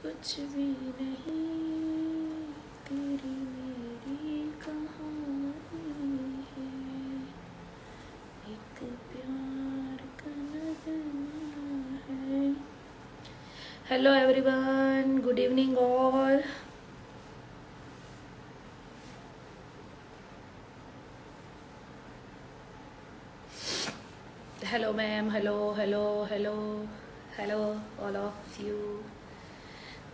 कुछ भी नहीं, तेरी मेरी कहानी है, एक प्यार का नगमा है। Hello everyone, good evening all. Hello ma'am, hello hello hello hello all of you.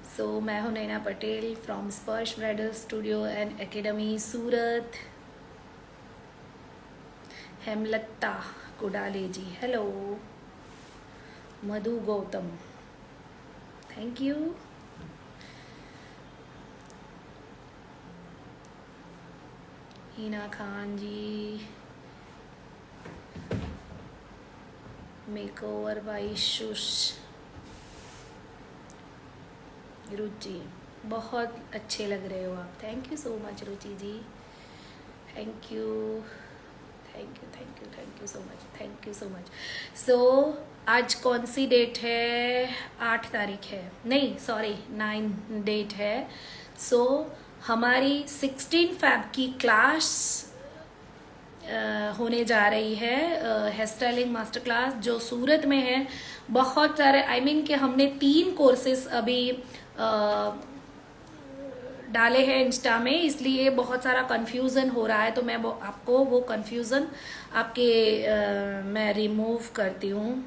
So मैं हूं Naina Patel from Sparsh bridal studio and academy Surat. Hemlata Kudale ji, hello. Madhu Gautam, thank you. Hina Khan ji, makeover by Shush. Ruchi, बहुत अच्छे लग रहे हो आप, thank you so much Ruchi ji, thank you thank you thank you thank you so much, thank you so much. सो आज कौन सी डेट है? 8 तारीख है, नहीं सॉरी 9 डेट है। सो हमारी 16 फैब की क्लास होने जा रही है, हेयर स्टाइलिंग मास्टर क्लास जो सूरत में है। बहुत सारे कि हमने 3 कोर्सेस अभी डाले हैं इंस्टा में, इसलिए बहुत सारा कंफ्यूजन हो रहा है। तो मैं आपको वो कंफ्यूजन आपके मैं रिमूव करती हूँ।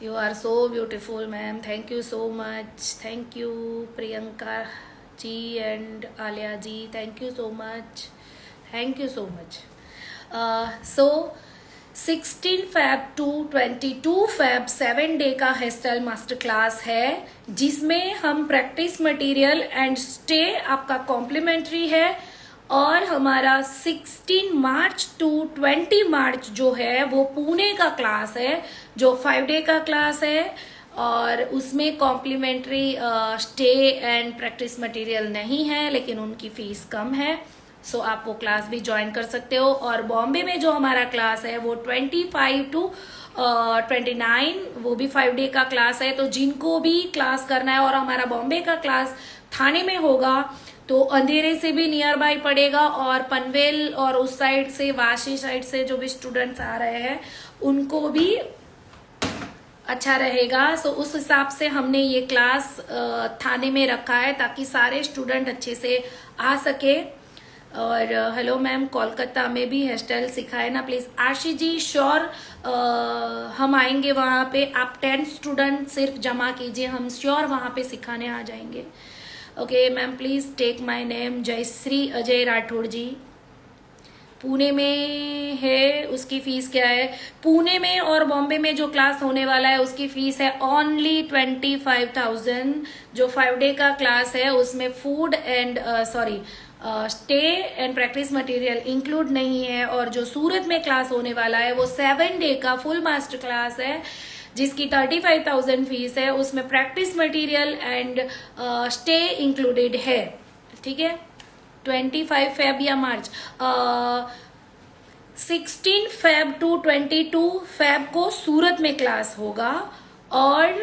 You are so beautiful ma'am, thank you so much, thank you Priyanka ji and Alia ji, thank you so much, thank you so much. So 16 Feb to 22 Feb 7 day का हेयर स्टाइल मास्टर क्लास है, जिसमें हम practice material and stay आपका complimentary है। और हमारा 16 March two 20 मार्च जो है वो पुणे का क्लास है, जो 5 डे का क्लास है, और उसमें complimentary stay and practice material नहीं है, लेकिन उनकी फीस कम है। सो आप वो क्लास भी ज्वाइन कर सकते हो। और बॉम्बे में जो हमारा क्लास है वो 25 टू 29, वो भी 5 डे का क्लास है। तो जिनको भी क्लास करना है, और हमारा बॉम्बे का क्लास थाने में होगा, तो अंधेरे से भी नियर बाय पड़ेगा, और पनवेल और उस साइड से, वाशी साइड से जो भी स्टूडेंट्स आ रहे हैं उनको भी अच्छा रहेगा। सो उस हिसाब से हमने ये क्लास थाने में रखा है, ताकि सारे स्टूडेंट अच्छे से आ सके। और हेलो मैम, कोलकाता में भी हेयर स्टाइल सिखाए ना प्लीज। आशी जी श्योर, हम आएंगे वहां पे। आप 10 स्टूडेंट सिर्फ जमा कीजिए, हम श्योर वहां पे सिखाने आ जाएंगे। Okay ma'am, please take my name. Jayshree Ajay Rathod ji, Pune में है, उसकी फीस क्या है? पुणे में और बॉम्बे में जो क्लास होने वाला है उसकी फीस है ओनली 25,000। जो 5 डे का क्लास है उसमें food and stay and practice material include नहीं है। और जो सूरत में क्लास होने वाला है वो 7 डे का फुल मास्टर क्लास है, जिसकी 35,000 फीस है। उसमें practice material and stay included है, ठीक है। 25 फेब या मार्च, 16 फेब टू 22 फेब को सूरत में क्लास होगा, और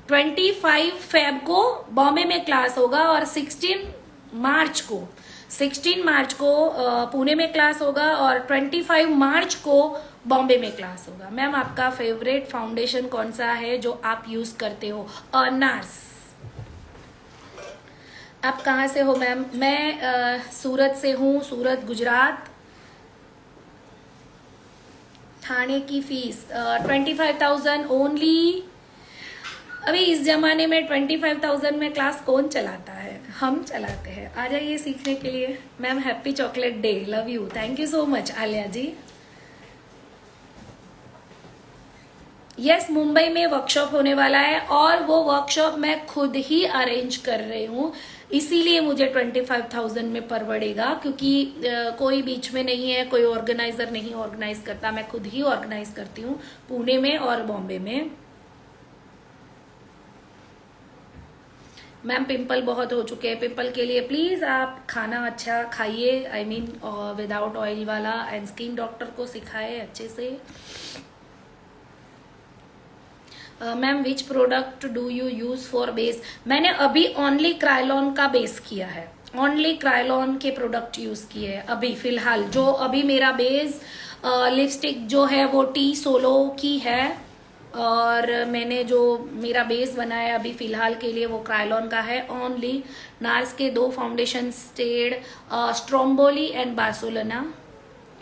25 फेब को बॉम्बे में क्लास होगा, और 16 मार्च को पुणे में क्लास होगा, और 25 मार्च को बॉम्बे में क्लास होगा। मैम आपका फेवरेट फाउंडेशन कौन सा है जो आप यूज करते हो? नार्स। आप कहाँ से हो मैम? मैं सूरत से हूँ, सूरत गुजरात। थाने की फीस 25,000 ओनली। अभी इस जमाने में 25,000 में क्लास कौन चलाता है? हम चलाते हैं। आ जाइए सीखने के लिए। Ma'am happy chocolate day, love you, thank you so much Alia ji. Yes, Mumbai में वर्कशॉप होने वाला है, और वो वर्कशॉप मैं खुद ही अरेंज कर रही हूँ, इसीलिए मुझे 25,000 में परवड़ेगा, क्योंकि कोई बीच में नहीं है, कोई ऑर्गेनाइजर नहीं ऑर्गेनाइज करता, मैं खुद ही ऑर्गेनाइज करती हूँ पुणे में और बॉम्बे में। मैम पिंपल बहुत हो चुके हैं, पिंपल के लिए प्लीज आप खाना अच्छा खाइए, विदाउट ऑयल वाला, एंड स्किन डॉक्टर को सिखाए अच्छे से। Ma'am which product do you use for base? मैंने अभी ओनली क्रायलॉन का बेस किया है, ओनली क्रायलॉन के प्रोडक्ट यूज किए हैं अभी फिलहाल। जो अभी मेरा बेस लिपस्टिक जो है वो टी सोलो की है, और मैंने जो मेरा बेस बनाया है अभी फिलहाल के लिए वो क्रायलॉन का है ओनली। नार्स के 2 foundation shade Stromboli and Barcelona.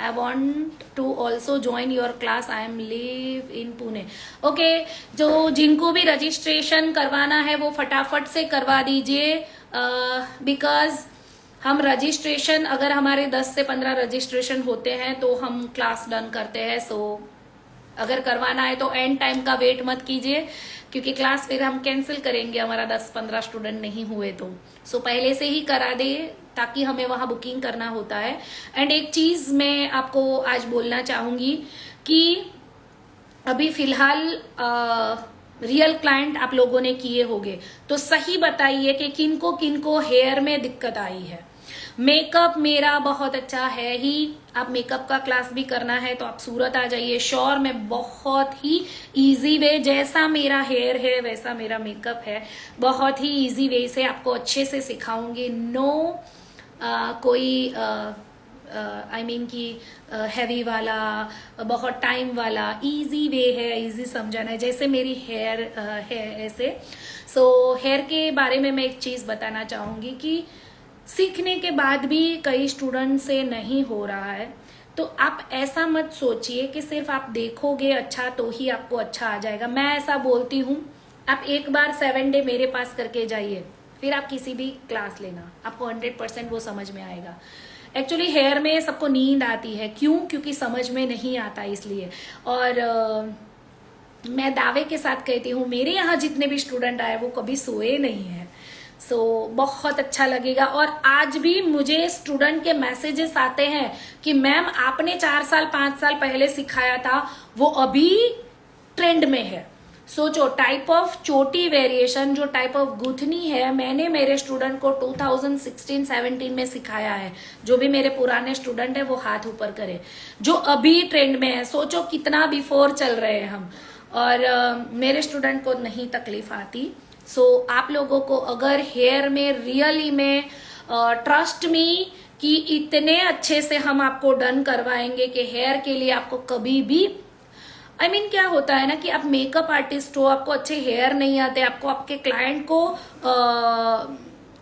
I want to also join your class. I am live in Pune. Okay, जो जिनको भी रजिस्ट्रेशन करवाना है वो फटाफट से करवा दीजिए, बिकॉज हम रजिस्ट्रेशन अगर हमारे 10 से 15 रजिस्ट्रेशन होते हैं तो हम क्लास डन करते हैं। सो अगर करवाना है तो एंड टाइम का वेट मत कीजिए, क्योंकि क्लास फिर हम कैंसिल करेंगे हमारा 10-15 स्टूडेंट नहीं हुए तो। सो पहले से ही करा दे ताकि हमें वहां बुकिंग करना होता है। एंड एक चीज मैं आपको आज बोलना चाहूंगी कि अभी फिलहाल रियल क्लाइंट आप लोगों ने किए होंगे, तो सही बताइए कि किनको किनको हेयर में दिक्कत आई है। मेकअप मेरा बहुत अच्छा है ही, आप मेकअप का क्लास भी करना है तो आप सूरत आ जाइए। श्योर, मैं बहुत ही इजी वे, जैसा मेरा हेयर है वैसा मेरा मेकअप है, बहुत ही इजी वे से आपको अच्छे से सिखाऊंगी। नो कोई आई मीन कि हैवी वाला, बहुत टाइम वाला, इजी वे है, इजी समझाना है, जैसे मेरी हेयर है ऐसे। सो हेयर के बारे में मैं एक चीज बताना चाहूंगी कि सीखने के बाद भी कई स्टूडेंट से नहीं हो रहा है, तो आप ऐसा मत सोचिए कि सिर्फ आप देखोगे अच्छा तो ही आपको अच्छा आ जाएगा। मैं ऐसा बोलती हूँ, आप एक बार 7 डे मेरे पास करके जाइए, फिर आप किसी भी क्लास लेना, आपको 100% वो समझ में आएगा। एक्चुअली हेयर में सबको नींद आती है, क्यों? क्योंकि समझ में नहीं आता इसलिए। और मैं दावे के साथ कहती हूँ मेरे यहाँ जितने भी स्टूडेंट आए वो कभी सोए नहीं है। सो बहुत अच्छा लगेगा। और आज भी मुझे स्टूडेंट के मैसेजेस आते हैं कि मैम आपने 4 साल 5 साल पहले सिखाया था वो अभी ट्रेंड में है। सोचो, टाइप ऑफ चोटी वेरिएशन, जो टाइप ऑफ गुथनी है, मैंने मेरे स्टूडेंट को 2016-17 में सिखाया है। जो भी मेरे पुराने स्टूडेंट है वो हाथ ऊपर करे, जो अभी ट्रेंड में है। सोचो कितना बिफोर चल रहे हैं हम, और मेरे स्टूडेंट को नहीं तकलीफ आती। सो आप लोगों को अगर हेयर में रियली में ट्रस्ट मी कि इतने अच्छे से हम आपको डन करवाएंगे कि हेयर के लिए आपको कभी भी I mean, क्या होता है ना कि आप मेकअप आर्टिस्ट हो, आपको अच्छे हेयर नहीं आते, आपको आपके क्लाइंट को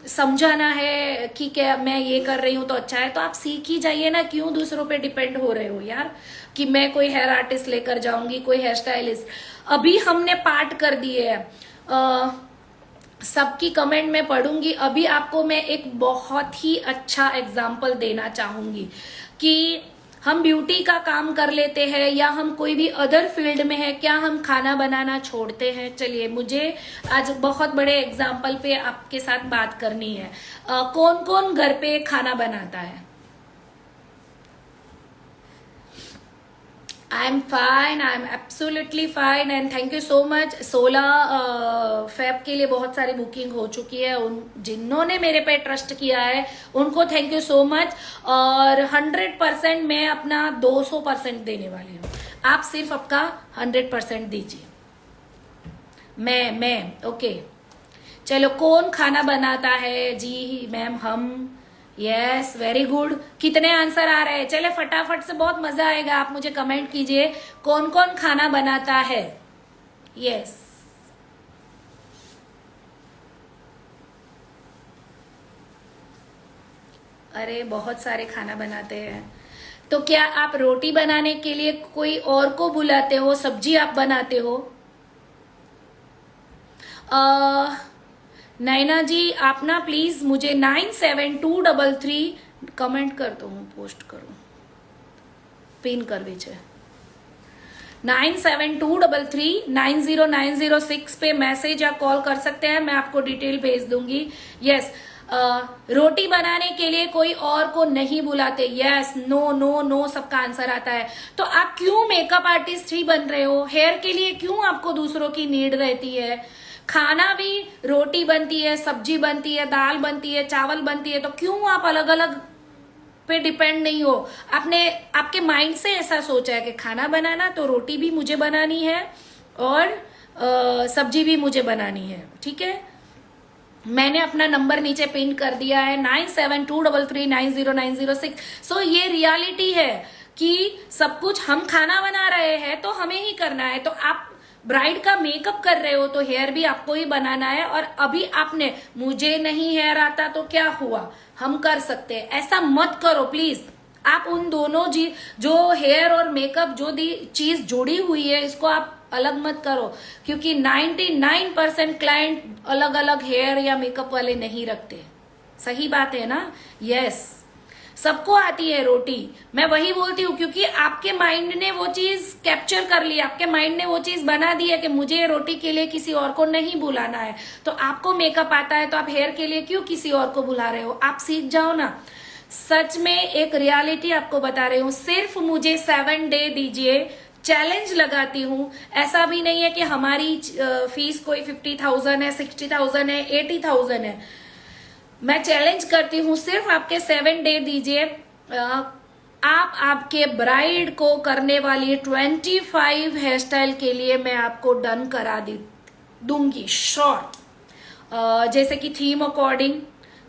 समझाना है कि क्या मैं ये कर रही हूं तो अच्छा है, तो आप सीख ही जाइए ना। क्यों दूसरों पे डिपेंड हो रहे हो यार कि मैं कोई हेयर आर्टिस्ट लेकर जाऊंगी, कोई हेयर स्टाइलिस्ट। अभी हमने पार्ट कर दिए है, सबकी कमेंट में पढ़ूंगी। अभी आपको मैं एक बहुत ही अच्छा एग्जाम्पल देना चाहूंगी कि हम ब्यूटी का काम कर लेते हैं या हम कोई भी अदर फील्ड में है, क्या हम खाना बनाना छोड़ते हैं? चलिए, मुझे आज बहुत बड़े एग्जाम्पल पे आपके साथ बात करनी है। कौन कौन घर पे खाना बनाता है? I am fine, I am absolutely fine and thank you so much. 16 Feb के लिए बहुत सारी बुकिंग हो चुकी है। उन जिन्होंने मेरे पे ट्रस्ट किया है उनको थैंक यू सो मच। और 100% मैं अपना 200% देने वाली हूँ, आप सिर्फ आपका 100% दीजिए। मैं ओके। चलो, कौन खाना बनाता है? जी मैम, हम। Yes, very good. कितने आंसर आ रहे हैं? चले फटाफट से, बहुत मजा आएगा। आप मुझे कमेंट कीजिए कौन कौन खाना बनाता है। यस, अरे बहुत सारे खाना बनाते हैं। तो क्या आप रोटी बनाने के लिए कोई और को बुलाते हो? सब्जी आप बनाते हो? नैना जी, आप ना प्लीज मुझे 97233 कमेंट कर दो, पोस्ट करो, पिन कर दीजिए। 9723390906 पे मैसेज या कॉल कर सकते हैं, मैं आपको डिटेल भेज दूंगी। यस, रोटी बनाने के लिए कोई और को नहीं बुलाते। यस, नो नो नो, सबका आंसर आता है। तो आप क्यों मेकअप आर्टिस्ट ही बन रहे हो? हेयर के लिए क्यों आपको दूसरों की नीड रहती है? खाना भी रोटी बनती है, सब्जी बनती है, दाल बनती है, चावल बनती है, तो क्यों आप अलग अलग पे डिपेंड नहीं हो? आपने आपके माइंड से ऐसा सोचा है कि खाना बनाना तो रोटी भी मुझे बनानी है और सब्जी भी मुझे बनानी है, ठीक है। मैंने अपना नंबर नीचे पिन कर दिया है 9723390906। सो ये रियलिटी है कि सब कुछ हम खाना बना रहे हैं तो हमें ही करना है। तो आप ब्राइड का मेकअप कर रहे हो तो हेयर भी आपको ही बनाना है। और अभी आपने मुझे नहीं हेयर आता तो क्या हुआ, हम कर सकते हैं, ऐसा मत करो प्लीज। आप उन दोनों जो हेयर और मेकअप जो चीज जुड़ी हुई है इसको आप अलग मत करो, क्योंकि 99% क्लाइंट अलग अलग हेयर या मेकअप वाले नहीं रखते। सही बात है ना? यस, सबको आती है रोटी। मैं वही बोलती हूँ, क्योंकि आपके माइंड ने वो चीज कैप्चर कर ली, आपके माइंड ने वो चीज बना दी है कि मुझे रोटी के लिए किसी और को नहीं बुलाना है। तो आपको मेकअप आता है तो आप हेयर के लिए क्यों किसी और को बुला रहे हो? आप सीख जाओ ना। सच में एक रियलिटी आपको बता रही हूँ, सिर्फ मुझे 7 डे दीजिए, चैलेंज लगाती हूँ। ऐसा भी नहीं है कि हमारी फीस कोई 50,000 है, 60,000 है, 80,000 है। मैं चैलेंज करती हूँ, सिर्फ आपके 7 डे दीजिए। आप आपके ब्राइड को करने वाली 25 हेयर स्टाइल के लिए मैं आपको डन करा दूंगी श्योर। जैसे कि थीम अकॉर्डिंग,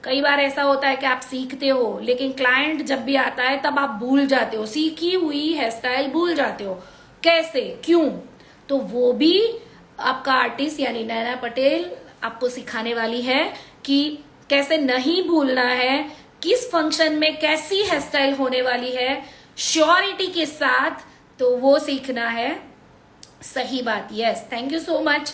कई बार ऐसा होता है कि आप सीखते हो लेकिन क्लाइंट जब भी आता है तब आप भूल जाते हो, सीखी हुई हेयर स्टाइल भूल जाते हो, कैसे, क्यों? तो वो भी आपका आर्टिस्ट यानी नैना पटेल आपको सिखाने वाली है कि कैसे नहीं भूलना है, किस फंक्शन में कैसी हेयर स्टाइल होने वाली है, श्योरिटी के साथ, तो वो सीखना है। सही बात, yes, thank you so much.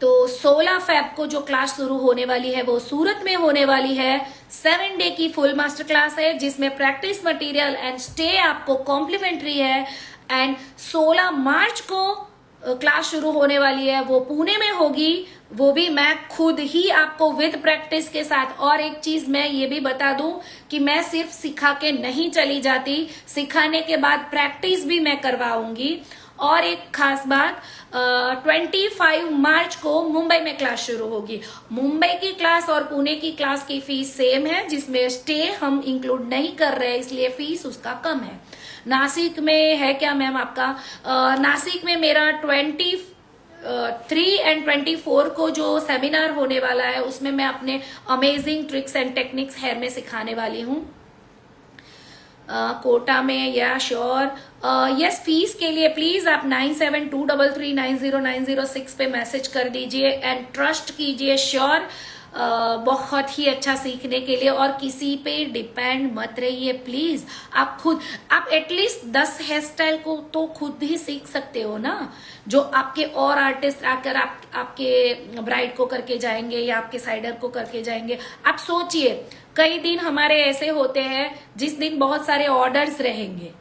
तो 16 फेब को जो क्लास शुरू होने वाली है वो सूरत में होने वाली है। 7 डे की फुल मास्टर क्लास है जिसमें प्रैक्टिस मटेरियल एंड स्टे आपको कॉम्प्लीमेंट्री है। एंड 16 मार्च को क्लास शुरू होने वाली है, वो पुणे में होगी, वो भी मैं खुद ही आपको विद प्रैक्टिस के साथ। और एक चीज मैं ये भी बता दूं कि मैं सिर्फ सिखा के नहीं चली जाती, सिखाने के बाद प्रैक्टिस भी मैं करवाऊंगी। और एक खास बात, 25 मार्च को मुंबई में क्लास शुरू होगी। मुंबई की क्लास और पुणे की क्लास की फीस सेम है, जिसमें स्टे हम इंक्लूड नहीं कर रहे हैं, इसलिए फीस उसका कम है। नासिक में है क्या मैम आपका? नासिक में मेरा 23 एंड 24 को जो सेमिनार होने वाला है उसमें मैं अपने amazing tricks and techniques hair में सिखाने वाली हूँ। कोटा में, या श्योर, यस। फीस के लिए प्लीज आप 9723390906 पे मैसेज कर दीजिए एंड ट्रस्ट कीजिए, श्योर बहुत ही अच्छा सीखने के लिए। और किसी पे डिपेंड मत रहिए प्लीज। आप खुद, आप एटलीस्ट 10 हेयर स्टाइल को तो खुद ही सीख सकते हो ना, जो आपके और आर्टिस्ट आकर आपके ब्राइड को करके जाएंगे या आपके साइडर को करके जाएंगे। आप सोचिए, कई दिन हमारे ऐसे होते हैं जिस दिन बहुत सारे ऑर्डर्स रहेंगे,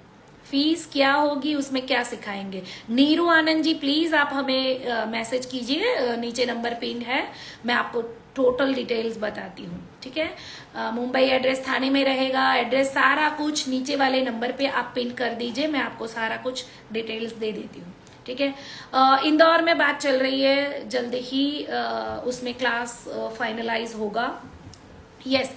फीस क्या होगी, उसमें क्या सिखाएंगे? नीरू आनंद जी प्लीज आप हमें मैसेज कीजिए, नीचे नंबर पिन है, मैं आपको टोटल डिटेल्स बताती हूँ, ठीक है। मुंबई एड्रेस थाने में रहेगा, एड्रेस सारा कुछ नीचे वाले नंबर पे आप पिन कर दीजिए, मैं आपको सारा कुछ डिटेल्स दे देती हूँ, ठीक है। इंदौर में बात चल रही है, जल्दी ही उसमें क्लास फाइनलाइज होगा। यस,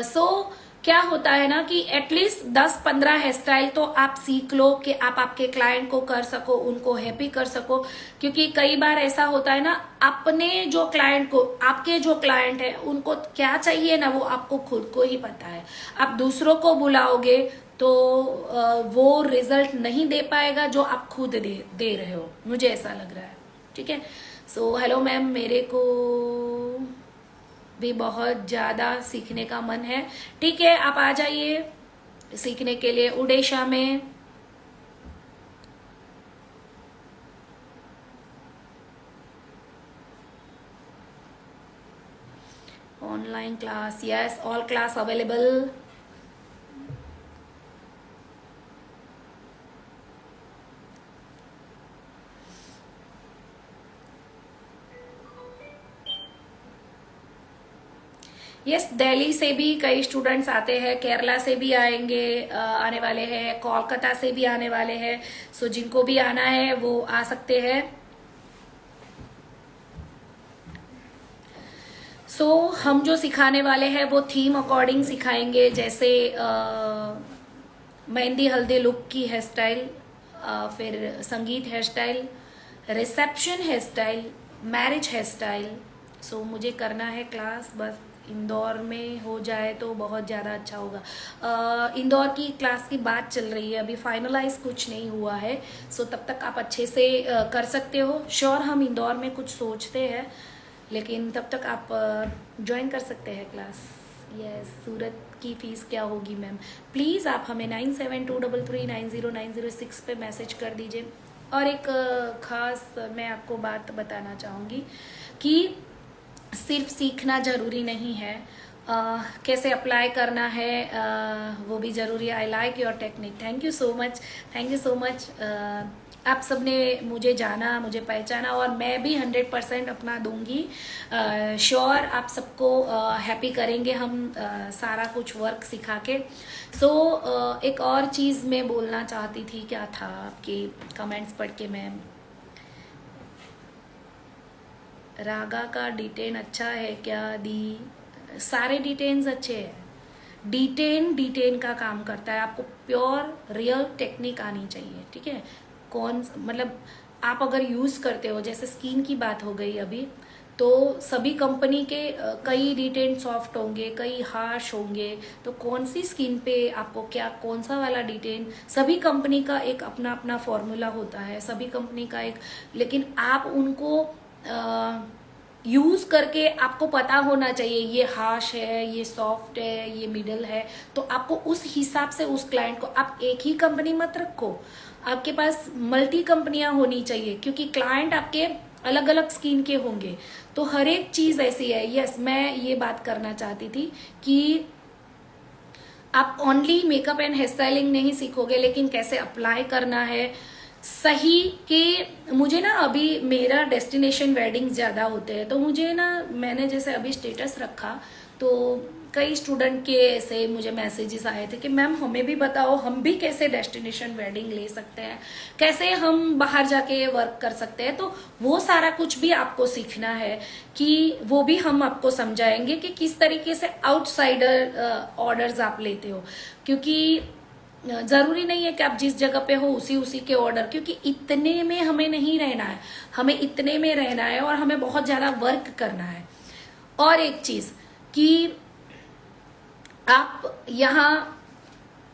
सो क्या होता है ना कि एटलीस्ट 10-15 हेयर स्टाइल तो आप सीख लो कि आप आपके क्लाइंट को कर सको, उनको हैप्पी कर सको। क्योंकि कई बार ऐसा होता है ना, अपने जो क्लाइंट को, आपके जो क्लाइंट है उनको क्या चाहिए ना, वो आपको खुद को ही पता है। आप दूसरों को बुलाओगे तो वो रिजल्ट नहीं दे पाएगा जो आप खुद दे रहे हो, मुझे ऐसा लग रहा है, ठीक है। सो हेलो मैम, मेरे को भी बहुत ज्यादा सीखने का मन है, ठीक है, आप आ जाइए सीखने के लिए उड़ीसा में। Online class, yes, all class available. Yes, Delhi से भी कई स्टूडेंट्स आते हैं, केरला से भी आएंगे, आने वाले हैं, कोलकाता से भी आने वाले हैं। सो जिनको भी आना है वो आ सकते हैं। सो हम जो सिखाने वाले हैं वो थीम अकॉर्डिंग सिखाएंगे, जैसे मेहंदी हल्दी लुक की हेयर स्टाइल, फिर sangeet hair style, reception hair style, marriage hair style. So मुझे करना है क्लास, बस इंदौर में हो जाए तो बहुत ज़्यादा अच्छा होगा। इंदौर की क्लास की बात चल रही है, अभी फाइनलाइज कुछ नहीं हुआ है। सो तब तक आप अच्छे से कर सकते हो। श्योर हम इंदौर में कुछ सोचते हैं, लेकिन तब तक आप ज्वाइन कर सकते हैं क्लास। यस, सूरत की फ़ीस क्या होगी मैम? प्लीज़ आप हमें 9723390906 पे मैसेज कर दीजिए। और एक ख़ास मैं आपको बात बताना चाहूँगी कि सिर्फ सीखना ज़रूरी नहीं है, कैसे अप्लाई करना है वो भी ज़रूरी है। I like your technique, thank you so much, thank you so much. आप सबने मुझे जाना, मुझे पहचाना, और मैं भी 100% अपना दूंगी। श्योर आप सबको हैप्पी करेंगे हम सारा कुछ वर्क सिखा के। सो एक और चीज़ मैं बोलना चाहती थी, क्या था आपके कमेंट्स पढ़ के मैम? रागा का डिटेन अच्छा है क्या दी? सारे डिटेन्स अच्छे हैं। डिटेन का काम करता है, आपको प्योर रियल टेक्निक आनी चाहिए, ठीक है? कौन मतलब आप अगर यूज़ करते हो, जैसे स्किन की बात हो गई अभी, तो सभी कंपनी के कई डिटेन सॉफ्ट होंगे, कई हार्श होंगे, तो कौन सी स्किन पे आपको क्या कौन सा वाला डिटेन, सभी कंपनी का एक अपना अपना फॉर्मूला होता है, सभी कंपनी का एक, लेकिन आप उनको यूज करके आपको पता होना चाहिए ये हार्श है, ये सॉफ्ट है, ये मिडल है। तो आपको उस हिसाब से उस क्लाइंट को, आप एक ही कंपनी मत रखो, आपके पास मल्टी कंपनियां होनी चाहिए, क्योंकि क्लाइंट आपके अलग अलग स्किन के होंगे। तो हर एक चीज ऐसी है। यस, मैं ये बात करना चाहती थी कि आप only makeup and hair styling नहीं सीखोगे, लेकिन कैसे अप्लाई करना है सही। कि मुझे ना अभी मेरा डेस्टिनेशन वेडिंग ज़्यादा होते हैं, तो मुझे ना, मैंने जैसे अभी स्टेटस रखा तो कई स्टूडेंट के ऐसे मुझे मैसेजेस आए थे कि मैम हमें भी बताओ, हम भी कैसे डेस्टिनेशन वेडिंग ले सकते हैं, कैसे हम बाहर जाके वर्क कर सकते हैं। तो वो सारा कुछ भी आपको सीखना है, कि वो भी हम आपको समझाएंगे कि किस तरीके से आउटसाइडर ऑर्डर्स आप लेते हो, क्योंकि जरूरी नहीं है कि आप जिस जगह पे हो उसी के ऑर्डर, क्योंकि इतने में हमें नहीं रहना है, हमें इतने में रहना है और हमें बहुत ज्यादा वर्क करना है। और एक चीज कि आप यहाँ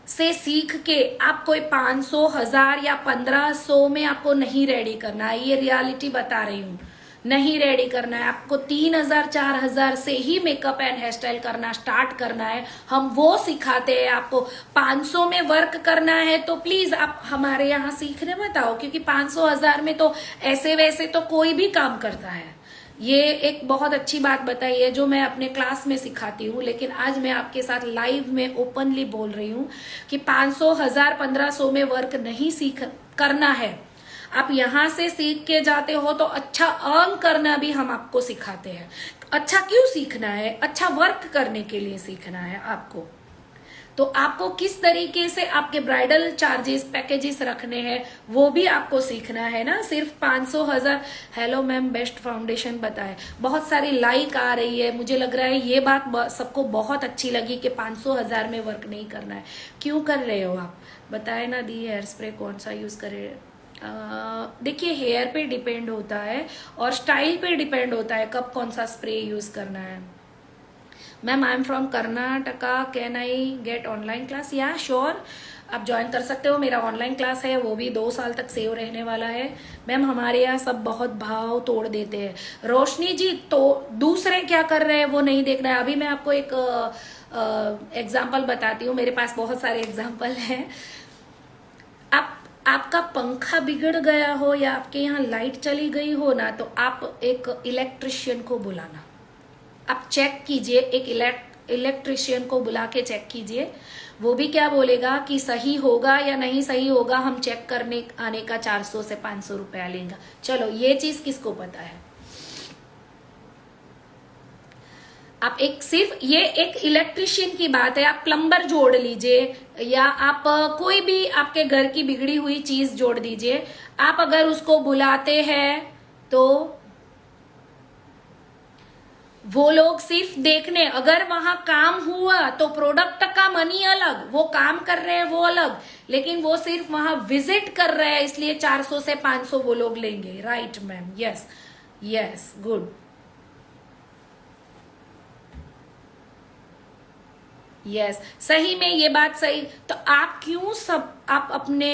से सीख के आप कोई 500, 1000 या 1500 में आपको नहीं रेडी करना है, ये रियलिटी बता रही हूँ, नहीं रेडी करना है। आपको 3000, 4000 से ही मेकअप एंड हेयर स्टाइल करना स्टार्ट करना है। हम वो सिखाते हैं आपको। 500 में वर्क करना है तो प्लीज आप हमारे यहाँ सीखने मत आओ, क्योंकि 500, 1000 में तो ऐसे वैसे तो कोई भी काम करता है। ये एक बहुत अच्छी बात बताई है जो मैं अपने क्लास में सिखाती हूँ, लेकिन आज मैं आपके साथ लाइव में ओपनली बोल रही हूँ कि 500, 1000, 1500 में वर्क नहीं सीख करना है। आप यहाँ से सीख के जाते हो तो अच्छा अर्न करना भी हम आपको सिखाते हैं। अच्छा क्यों सीखना है? अच्छा वर्क करने के लिए सीखना है आपको। तो आपको किस तरीके से आपके ब्राइडल चार्जेस पैकेजेस रखने हैं वो भी आपको सीखना है ना। सिर्फ 500, 1000। हेलो मैम, बेस्ट फाउंडेशन बताए। बहुत सारी लाइक आ रही है, मुझे लग रहा है ये बात सबको बहुत अच्छी लगी कि 500, 1000 में वर्क नहीं करना है। क्यों कर रहे हो आप बताए ना दी। हेयर स्प्रे कौन सा यूज करे? देखिए, हेयर पे डिपेंड होता है और स्टाइल पे डिपेंड होता है कब कौन सा स्प्रे यूज करना है। Ma'am I am from Karnataka, can I get online class? या श्योर, आप ज्वाइन कर सकते हो। मेरा ऑनलाइन क्लास है, वो भी 2 साल तक सेव रहने वाला है। मैम हमारे यहाँ सब बहुत भाव तोड़ देते हैं। रोशनी जी, तो दूसरे क्या कर रहे हैं वो नहीं देखना है। अभी मैं आपको एक एग्जाम्पल बताती हूँ, मेरे पास बहुत सारे एग्जाम्पल हैं। आपका पंखा बिगड़ गया हो या आपके यहाँ लाइट चली गई हो ना, तो आप एक इलेक्ट्रिशियन को बुलाना, आप चेक कीजिए, एक इलेक्ट्रिशियन को बुला के चेक कीजिए। वो भी क्या बोलेगा कि सही होगा या नहीं सही होगा, हम चेक करने आने का 400 से 500 रुपया लेंगे। चलो, ये चीज किसको पता है? आप एक सिर्फ ये एक इलेक्ट्रिशियन की बात है, आप प्लम्बर जोड़ लीजिए या आप कोई भी आपके घर की बिगड़ी हुई चीज जोड़ दीजिए। आप अगर उसको बुलाते हैं तो वो लोग सिर्फ देखने, अगर वहां काम हुआ तो प्रोडक्ट का मनी अलग, वो काम कर रहे हैं वो अलग, लेकिन वो सिर्फ वहां विजिट कर रहे हैं, इसलिए 400 से 500 वो लोग लेंगे। Right ma'am, yes yes, good, yes, सही में ये बात सही। तो आप क्यों सब आप अपने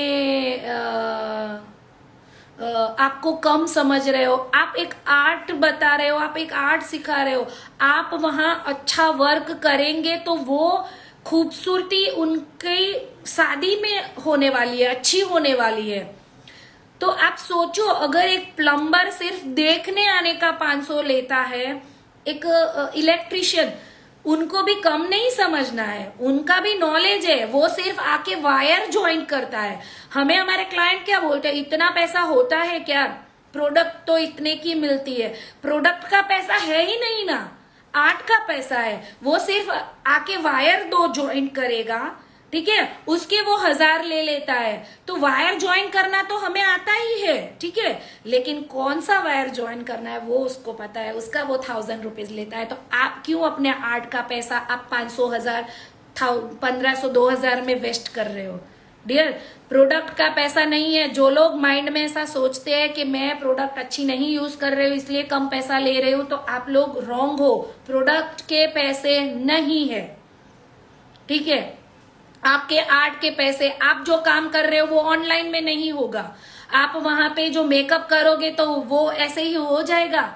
आपको कम समझ रहे हो? आप एक आर्ट बता रहे हो, आप एक आर्ट सिखा रहे हो, आप वहां अच्छा वर्क करेंगे तो वो खूबसूरती उनकी शादी में होने वाली है, अच्छी होने वाली है। तो आप सोचो, अगर एक प्लम्बर सिर्फ देखने आने का 500 लेता है, एक इलेक्ट्रिशियन, उनको भी कम नहीं समझना है, उनका भी नॉलेज है, वो सिर्फ आके वायर ज्वाइन करता है। हमें हमारे क्लाइंट क्या बोलते हैं, इतना पैसा होता है क्या, प्रोडक्ट तो इतने की मिलती है। प्रोडक्ट का पैसा है ही नहीं ना, आर्ट का पैसा है। वो सिर्फ आके वायर 2 ज्वाइन करेगा, ठीक है, उसके वो 1000 ले लेता है। तो वायर ज्वाइन करना तो हमें आता ही है, ठीक है, लेकिन कौन सा वायर ज्वाइन करना है वो उसको पता है, उसका वो 1000 रुपीज लेता है। तो आप क्यों अपने आर्ट का पैसा आप 500, 1000, 1500, 2000 में वेस्ट कर रहे हो? डियर, प्रोडक्ट का पैसा नहीं है। जो लोग माइंड में ऐसा सोचते हैं कि मैं प्रोडक्ट अच्छी नहीं यूज कर रही हूँ इसलिए कम पैसा ले रही हूँ, तो आप लोग रॉन्ग हो। प्रोडक्ट के पैसे नहीं है, ठीक है, आपके आर्ट के पैसे। आप जो काम कर रहे हो वो ऑनलाइन में नहीं होगा। आप वहां पे जो मेकअप करोगे तो वो ऐसे ही हो जाएगा?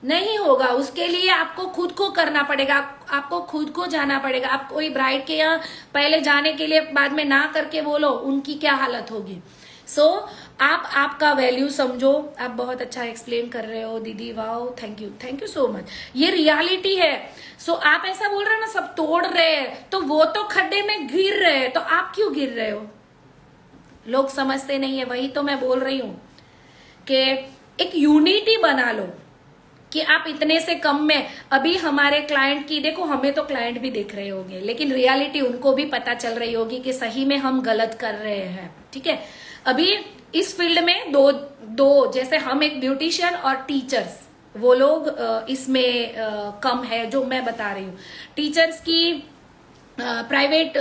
नहीं होगा। उसके लिए आपको खुद को करना पड़ेगा, आपको खुद को जाना पड़ेगा। आप कोई ब्राइड के यहाँ पहले जाने के लिए बाद में ना करके बोलो, उनकी क्या हालत होगी। सो आप आपका वैल्यू समझो। आप बहुत अच्छा एक्सप्लेन कर रहे हो दीदी, wow, thank you so much. ये रियलिटी है। सो आप ऐसा बोल रहे हो ना सब तोड़ रहे हैं, तो वो तो खड्डे में गिर रहे हैं, तो आप क्यों गिर रहे हो? लोग समझते नहीं है। वही तो मैं बोल रही हूं कि एक यूनिटी बना लो कि आप इतने से कम में। अभी हमारे क्लाइंट की देखो, हमें तो क्लाइंट भी देख रहे होंगे, लेकिन रियलिटी उनको भी पता चल रही होगी कि सही में हम गलत कर रहे हैं, ठीक है। अभी इस फील्ड में दो जैसे हम एक ब्यूटिशियन और टीचर्स, वो लोग इसमें कम है जो मैं बता रही हूँ। टीचर्स की प्राइवेट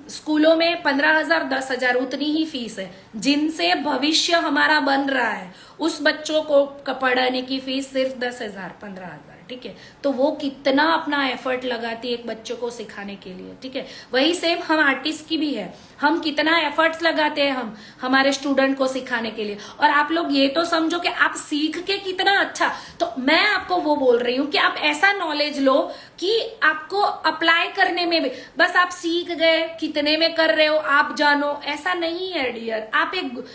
स्कूलों में 15,000, 10,000 उतनी ही फीस है, जिनसे भविष्य हमारा बन रहा है। उस बच्चों को पढ़ाने की फीस सिर्फ 10,000, 15,000, ठीक है। तो वो कितना अपना एफर्ट लगाती है एक बच्चों को सिखाने के लिए, ठीक है। वही सेम हम आर्टिस्ट की भी है, हम कितना एफर्ट्स लगाते हैं हम हमारे स्टूडेंट को सिखाने के लिए। और आप लोग ये तो समझो कि आप सीख के कितना अच्छा। तो मैं आपको वो बोल रही हूँ कि आप ऐसा नॉलेज लो कि आपको अप्लाई करने में भी, बस आप सीख गए, कितने में कर रहे हो आप जानो, ऐसा नहीं है डियर। आप एक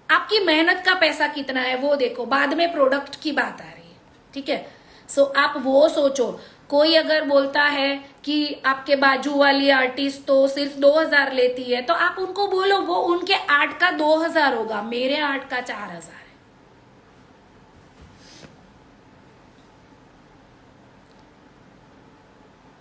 आपकी मेहनत का पैसा कितना है वो देखो, बाद में प्रोडक्ट की बात आ रही है, ठीक है। सो आप वो सोचो। कोई अगर बोलता है कि आपके बाजू वाली आर्टिस्ट तो सिर्फ 2000 लेती है, तो आप उनको बोलो वो उनके आर्ट का 2000 होगा, मेरे आर्ट का 4000 है।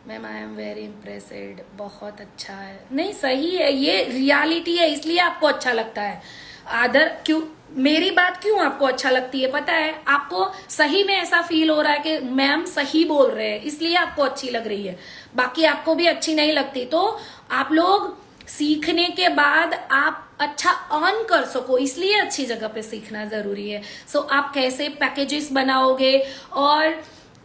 Ma'am I am very impressed, बहुत अच्छा है। नहीं सही है, ये रियलिटी है, इसलिए आपको अच्छा लगता है। आदर क्यों, मेरी बात क्यों आपको अच्छा लगती है पता है? आपको सही में ऐसा फील हो रहा है कि मैम सही बोल रहे हैं, इसलिए आपको अच्छी लग रही है। बाकी आपको भी अच्छी नहीं लगती। तो आप लोग सीखने के बाद आप अच्छा अर्न कर सको, इसलिए अच्छी जगह पे सीखना जरूरी है। सो आप कैसे पैकेजेस बनाओगे, और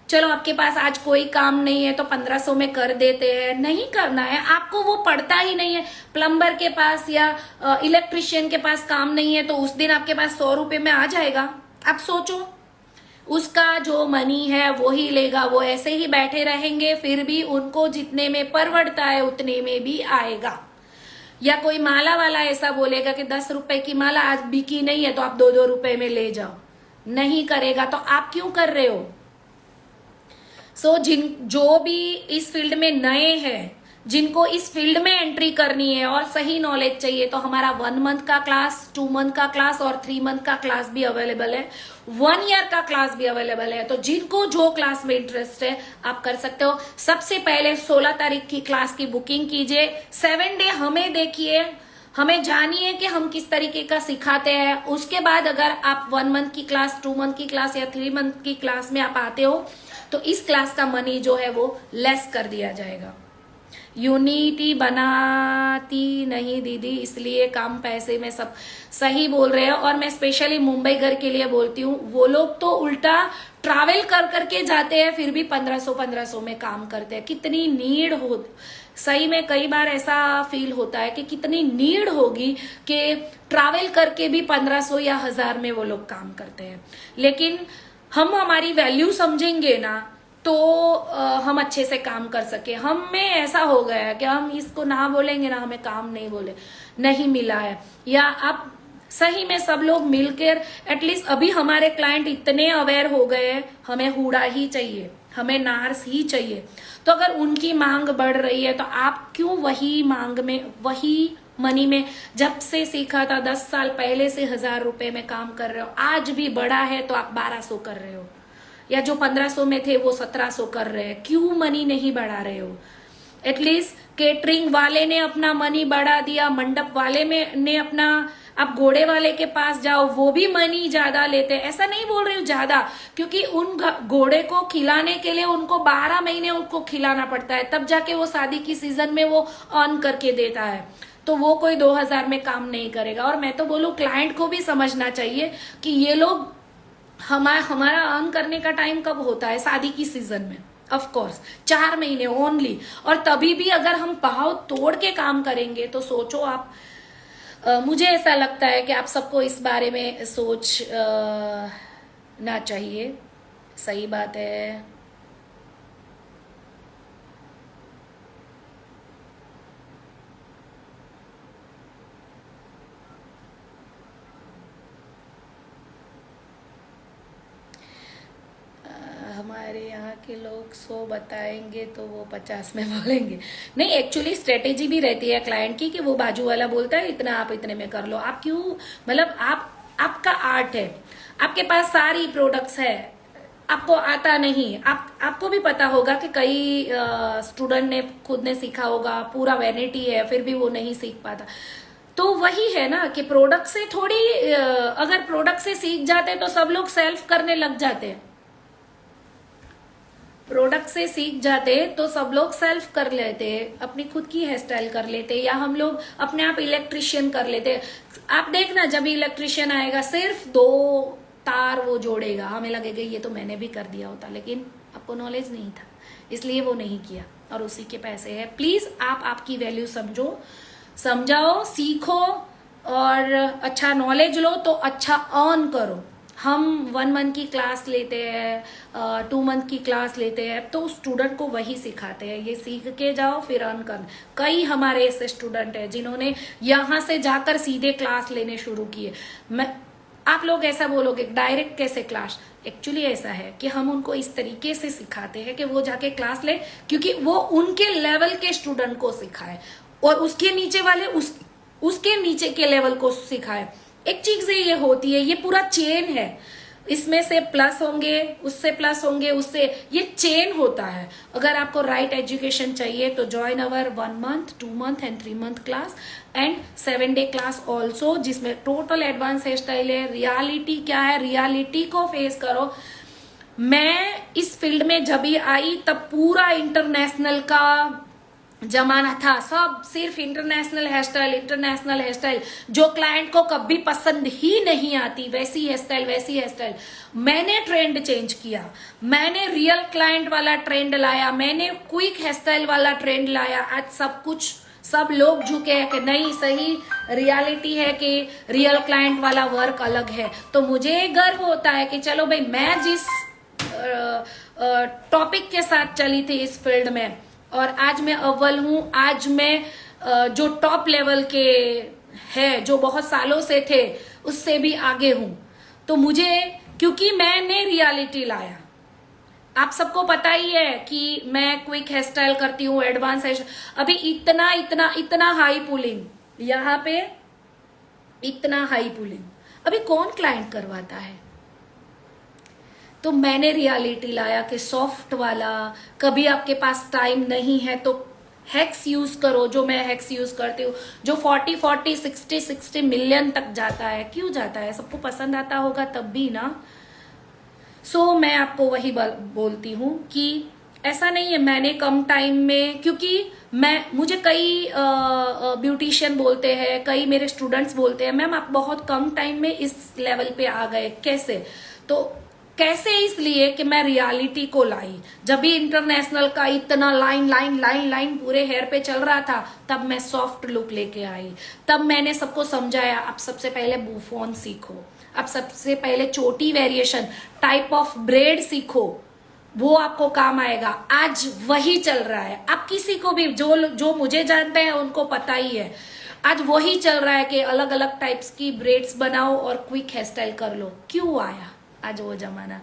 चलो आपके पास आज कोई काम नहीं है तो 1500 में कर देते हैं, नहीं करना है आपको। वो पड़ता ही नहीं है। प्लम्बर के पास या इलेक्ट्रिशियन के पास काम नहीं है तो उस दिन आपके पास 100 रुपए में आ जाएगा। आप सोचो, उसका जो मनी है वो ही लेगा, वो ऐसे ही बैठे रहेंगे, फिर भी उनको जितने में परवड़ता है उतने में भी आएगा। या कोई माला वाला ऐसा बोलेगा कि 10 रुपए की माला आज बिकी नहीं है तो आप 2-2 रुपए में ले जाओ, नहीं करेगा। तो आप क्यों कर रहे हो? सो जो भी इस फील्ड में नए हैं, जिनको इस फील्ड में एंट्री करनी है और सही नॉलेज चाहिए, तो हमारा 1 मंथ का क्लास, 2 मंथ का क्लास और 3 मंथ का क्लास भी अवेलेबल है, 1 ईयर का क्लास भी अवेलेबल है। तो जिनको जो क्लास में इंटरेस्ट है आप कर सकते हो। सबसे पहले 16 तारीख की क्लास की बुकिंग कीजिए। 7 डे हमें देखिए, हमें जानिए कि हम किस तरीके का सिखाते हैं। उसके बाद अगर आप 1 मंथ की क्लास, 2 मंथ की क्लास या 3 मंथ की क्लास में आप आते हो तो इस क्लास का मनी जो है वो लेस कर दिया जाएगा। यूनिटी बनाती नहीं दीदी, इसलिए कम पैसे में सब सही बोल रहे हैं। और मैं स्पेशली मुंबई घर के लिए बोलती हूँ, वो लोग तो उल्टा ट्रैवल कर करके जाते हैं, फिर भी 1500 में काम करते हैं। कितनी नीड हो, सही में कई बार ऐसा फील होता है कि कितनी नीड होगी कि ट्रैवल करके भी 1500 या 1000 में वो लोग काम करते हैं। लेकिन हम हमारी वैल्यू समझेंगे ना तो हम अच्छे से काम कर सके। हम में ऐसा हो गया है कि हम इसको ना बोलेंगे ना, हमें काम नहीं मिला है। या आप सही में सब लोग मिलकर एटलीस्ट, अभी हमारे क्लाइंट इतने अवेयर हो गए हैं, हमें हुडा ही चाहिए, हमें नार्स ही चाहिए। तो अगर उनकी मांग बढ़ रही है तो आप क्यों वही मांग में, वही मनी में, जब से सीखा था 10 साल पहले से 1000 रुपए में काम कर रहे हो, आज भी बढ़ा है तो आप 1200 कर रहे हो, या जो 1500 में थे वो 1700 कर रहे हैं, क्यों मनी नहीं बढ़ा रहे हो? एटलीस्ट केटरिंग वाले ने अपना मनी बढ़ा दिया, मंडप वाले में ने अपना, आप घोड़े वाले के पास जाओ वो भी मनी ज्यादा लेते हैं। ऐसा नहीं बोल रही हूँ ज्यादा, क्योंकि उन घोड़े को खिलाने के लिए उनको 12 महीने उनको खिलाना पड़ता है, तब जाके वो शादी की सीजन में वो अर्न करके देता है। तो वो कोई 2000 में काम नहीं करेगा। और मैं तो बोलूँ क्लाइंट को भी समझना चाहिए कि ये लोग, हमारा अर्न करने का टाइम कब होता है? शादी की सीजन में, ऑफ कोर्स 4 महीने ओनली। और तभी भी अगर हम भाव तोड़ के काम करेंगे तो सोचो आप। मुझे ऐसा लगता है कि आप सबको इस बारे में सोचना चाहिए। सही बात है। हमारे यहाँ के लोग 100 बताएंगे तो वो 50 में बोलेंगे। नहीं, एक्चुअली स्ट्रेटेजी भी रहती है क्लाइंट की कि वो बाजू वाला बोलता है इतना, आप इतने में कर लो। आप क्यों, मतलब आपका आर्ट है, आपके पास सारी प्रोडक्ट्स है, आपको आता नहीं। आपको भी पता होगा कि कई स्टूडेंट ने खुद ने सीखा होगा, पूरा वैनिटी है, फिर भी वो नहीं सीख पाता। तो वही है ना कि प्रोडक्ट से थोड़ी, अगर प्रोडक्ट से सीख जाते तो सब लोग सेल्फ करने लग जाते हैं। प्रोडक्ट से सीख जाते तो सब लोग सेल्फ कर लेते, अपनी खुद की हेयर स्टाइल कर लेते, या हम लोग अपने आप इलेक्ट्रिशियन कर लेते। आप देखना, जब इलेक्ट्रिशियन आएगा सिर्फ 2 तार वो जोड़ेगा, हमें लगेगा ये तो मैंने भी कर दिया होता, लेकिन आपको नॉलेज नहीं था इसलिए वो नहीं किया, और उसी के पैसे है। प्लीज आप आपकी वैल्यू समझाओ, सीखो और अच्छा नॉलेज लो तो अच्छा अर्न करो। हम 1 मंथ की क्लास लेते हैं, 2 मंथ की क्लास लेते हैं, तो स्टूडेंट को वही सिखाते हैं, ये सीख के जाओ फिर अर्न कर। कई हमारे ऐसे स्टूडेंट हैं जिन्होंने यहाँ से जाकर सीधे क्लास लेने शुरू किए। आप लोग ऐसा बोलोगे डायरेक्ट कैसे क्लास? एक्चुअली ऐसा है कि हम उनको इस तरीके से सिखाते हैं कि वो जाके क्लास ले, क्योंकि वो उनके लेवल के स्टूडेंट को सिखाए और उसके नीचे वाले उसके नीचे के लेवल को सिखाए। एक चीज ये होती है, ये पूरा चेन है, इसमें से प्लस होंगे, उससे प्लस होंगे, उससे, ये चेन होता है। अगर आपको राइट एजुकेशन चाहिए तो join our 1 month, 2 month and 3 month class and 7 day class also, जिसमें टोटल एडवांस हेयर स्टाइल है। रियलिटी क्या है, रियलिटी को फेस करो। मैं इस फील्ड में जब भी आई तब पूरा इंटरनेशनल का जमाना था, सब सिर्फ इंटरनेशनल हेयर स्टाइल, जो क्लाइंट को कभी पसंद ही नहीं आती, वैसी हेयर स्टाइल। मैंने ट्रेंड चेंज किया, मैंने रियल क्लाइंट वाला ट्रेंड लाया, मैंने क्विक हेयर स्टाइल वाला ट्रेंड लाया। आज सब लोग झुके हैं कि नहीं, सही रियलिटी है कि रियल क्लाइंट वाला वर्क अलग है। तो मुझे गर्व होता है कि चलो भाई, मैं जिस टॉपिक के साथ चली थी इस फील्ड में, और आज मैं अव्वल हूं। आज मैं जो टॉप लेवल के है, जो बहुत सालों से थे, उससे भी आगे हूं। तो मुझे, क्योंकि मैंने रियलिटी लाया। आप सबको पता ही है कि मैं क्विक हेयर स्टाइल करती हूँ, एडवांस हेयर, अभी इतना हाई पुलिंग, यहाँ पे इतना हाई पुलिंग अभी कौन क्लाइंट करवाता है? तो मैंने रियलिटी लाया कि सॉफ्ट वाला, कभी आपके पास टाइम नहीं है तो हैक्स यूज करो, जो मैं हैक्स यूज करती हूँ, जो 40 60 मिलियन तक जाता है। क्यों जाता है? सबको पसंद आता होगा तब भी ना। मैं आपको वही बोलती हूँ कि ऐसा नहीं है मैंने कम टाइम में, क्योंकि मुझे कई ब्यूटिशियन बोलते हैं, कई मेरे स्टूडेंट्स बोलते हैं मैम आप बहुत कम टाइम में इस लेवल पे आ गए, कैसे? तो कैसे, इसलिए कि मैं रियलिटी को लाई। जब भी इंटरनेशनल का इतना लाइन लाइन लाइन लाइन पूरे हेयर पे चल रहा था, तब मैं सॉफ्ट लुक लेके आई। तब मैंने सबको समझाया आप सबसे पहले बूफॉन सीखो, आप सबसे पहले चोटी वेरिएशन, टाइप ऑफ ब्रेड सीखो, वो आपको काम आएगा। आज वही चल रहा है। आप किसी को भी जो मुझे जानते हैं उनको पता ही है, आज वही चल रहा है कि अलग अलग टाइप्स की ब्रेड्स बनाओ और क्विक हेयर स्टाइल कर लो। क्यों आया आज वो जमाना?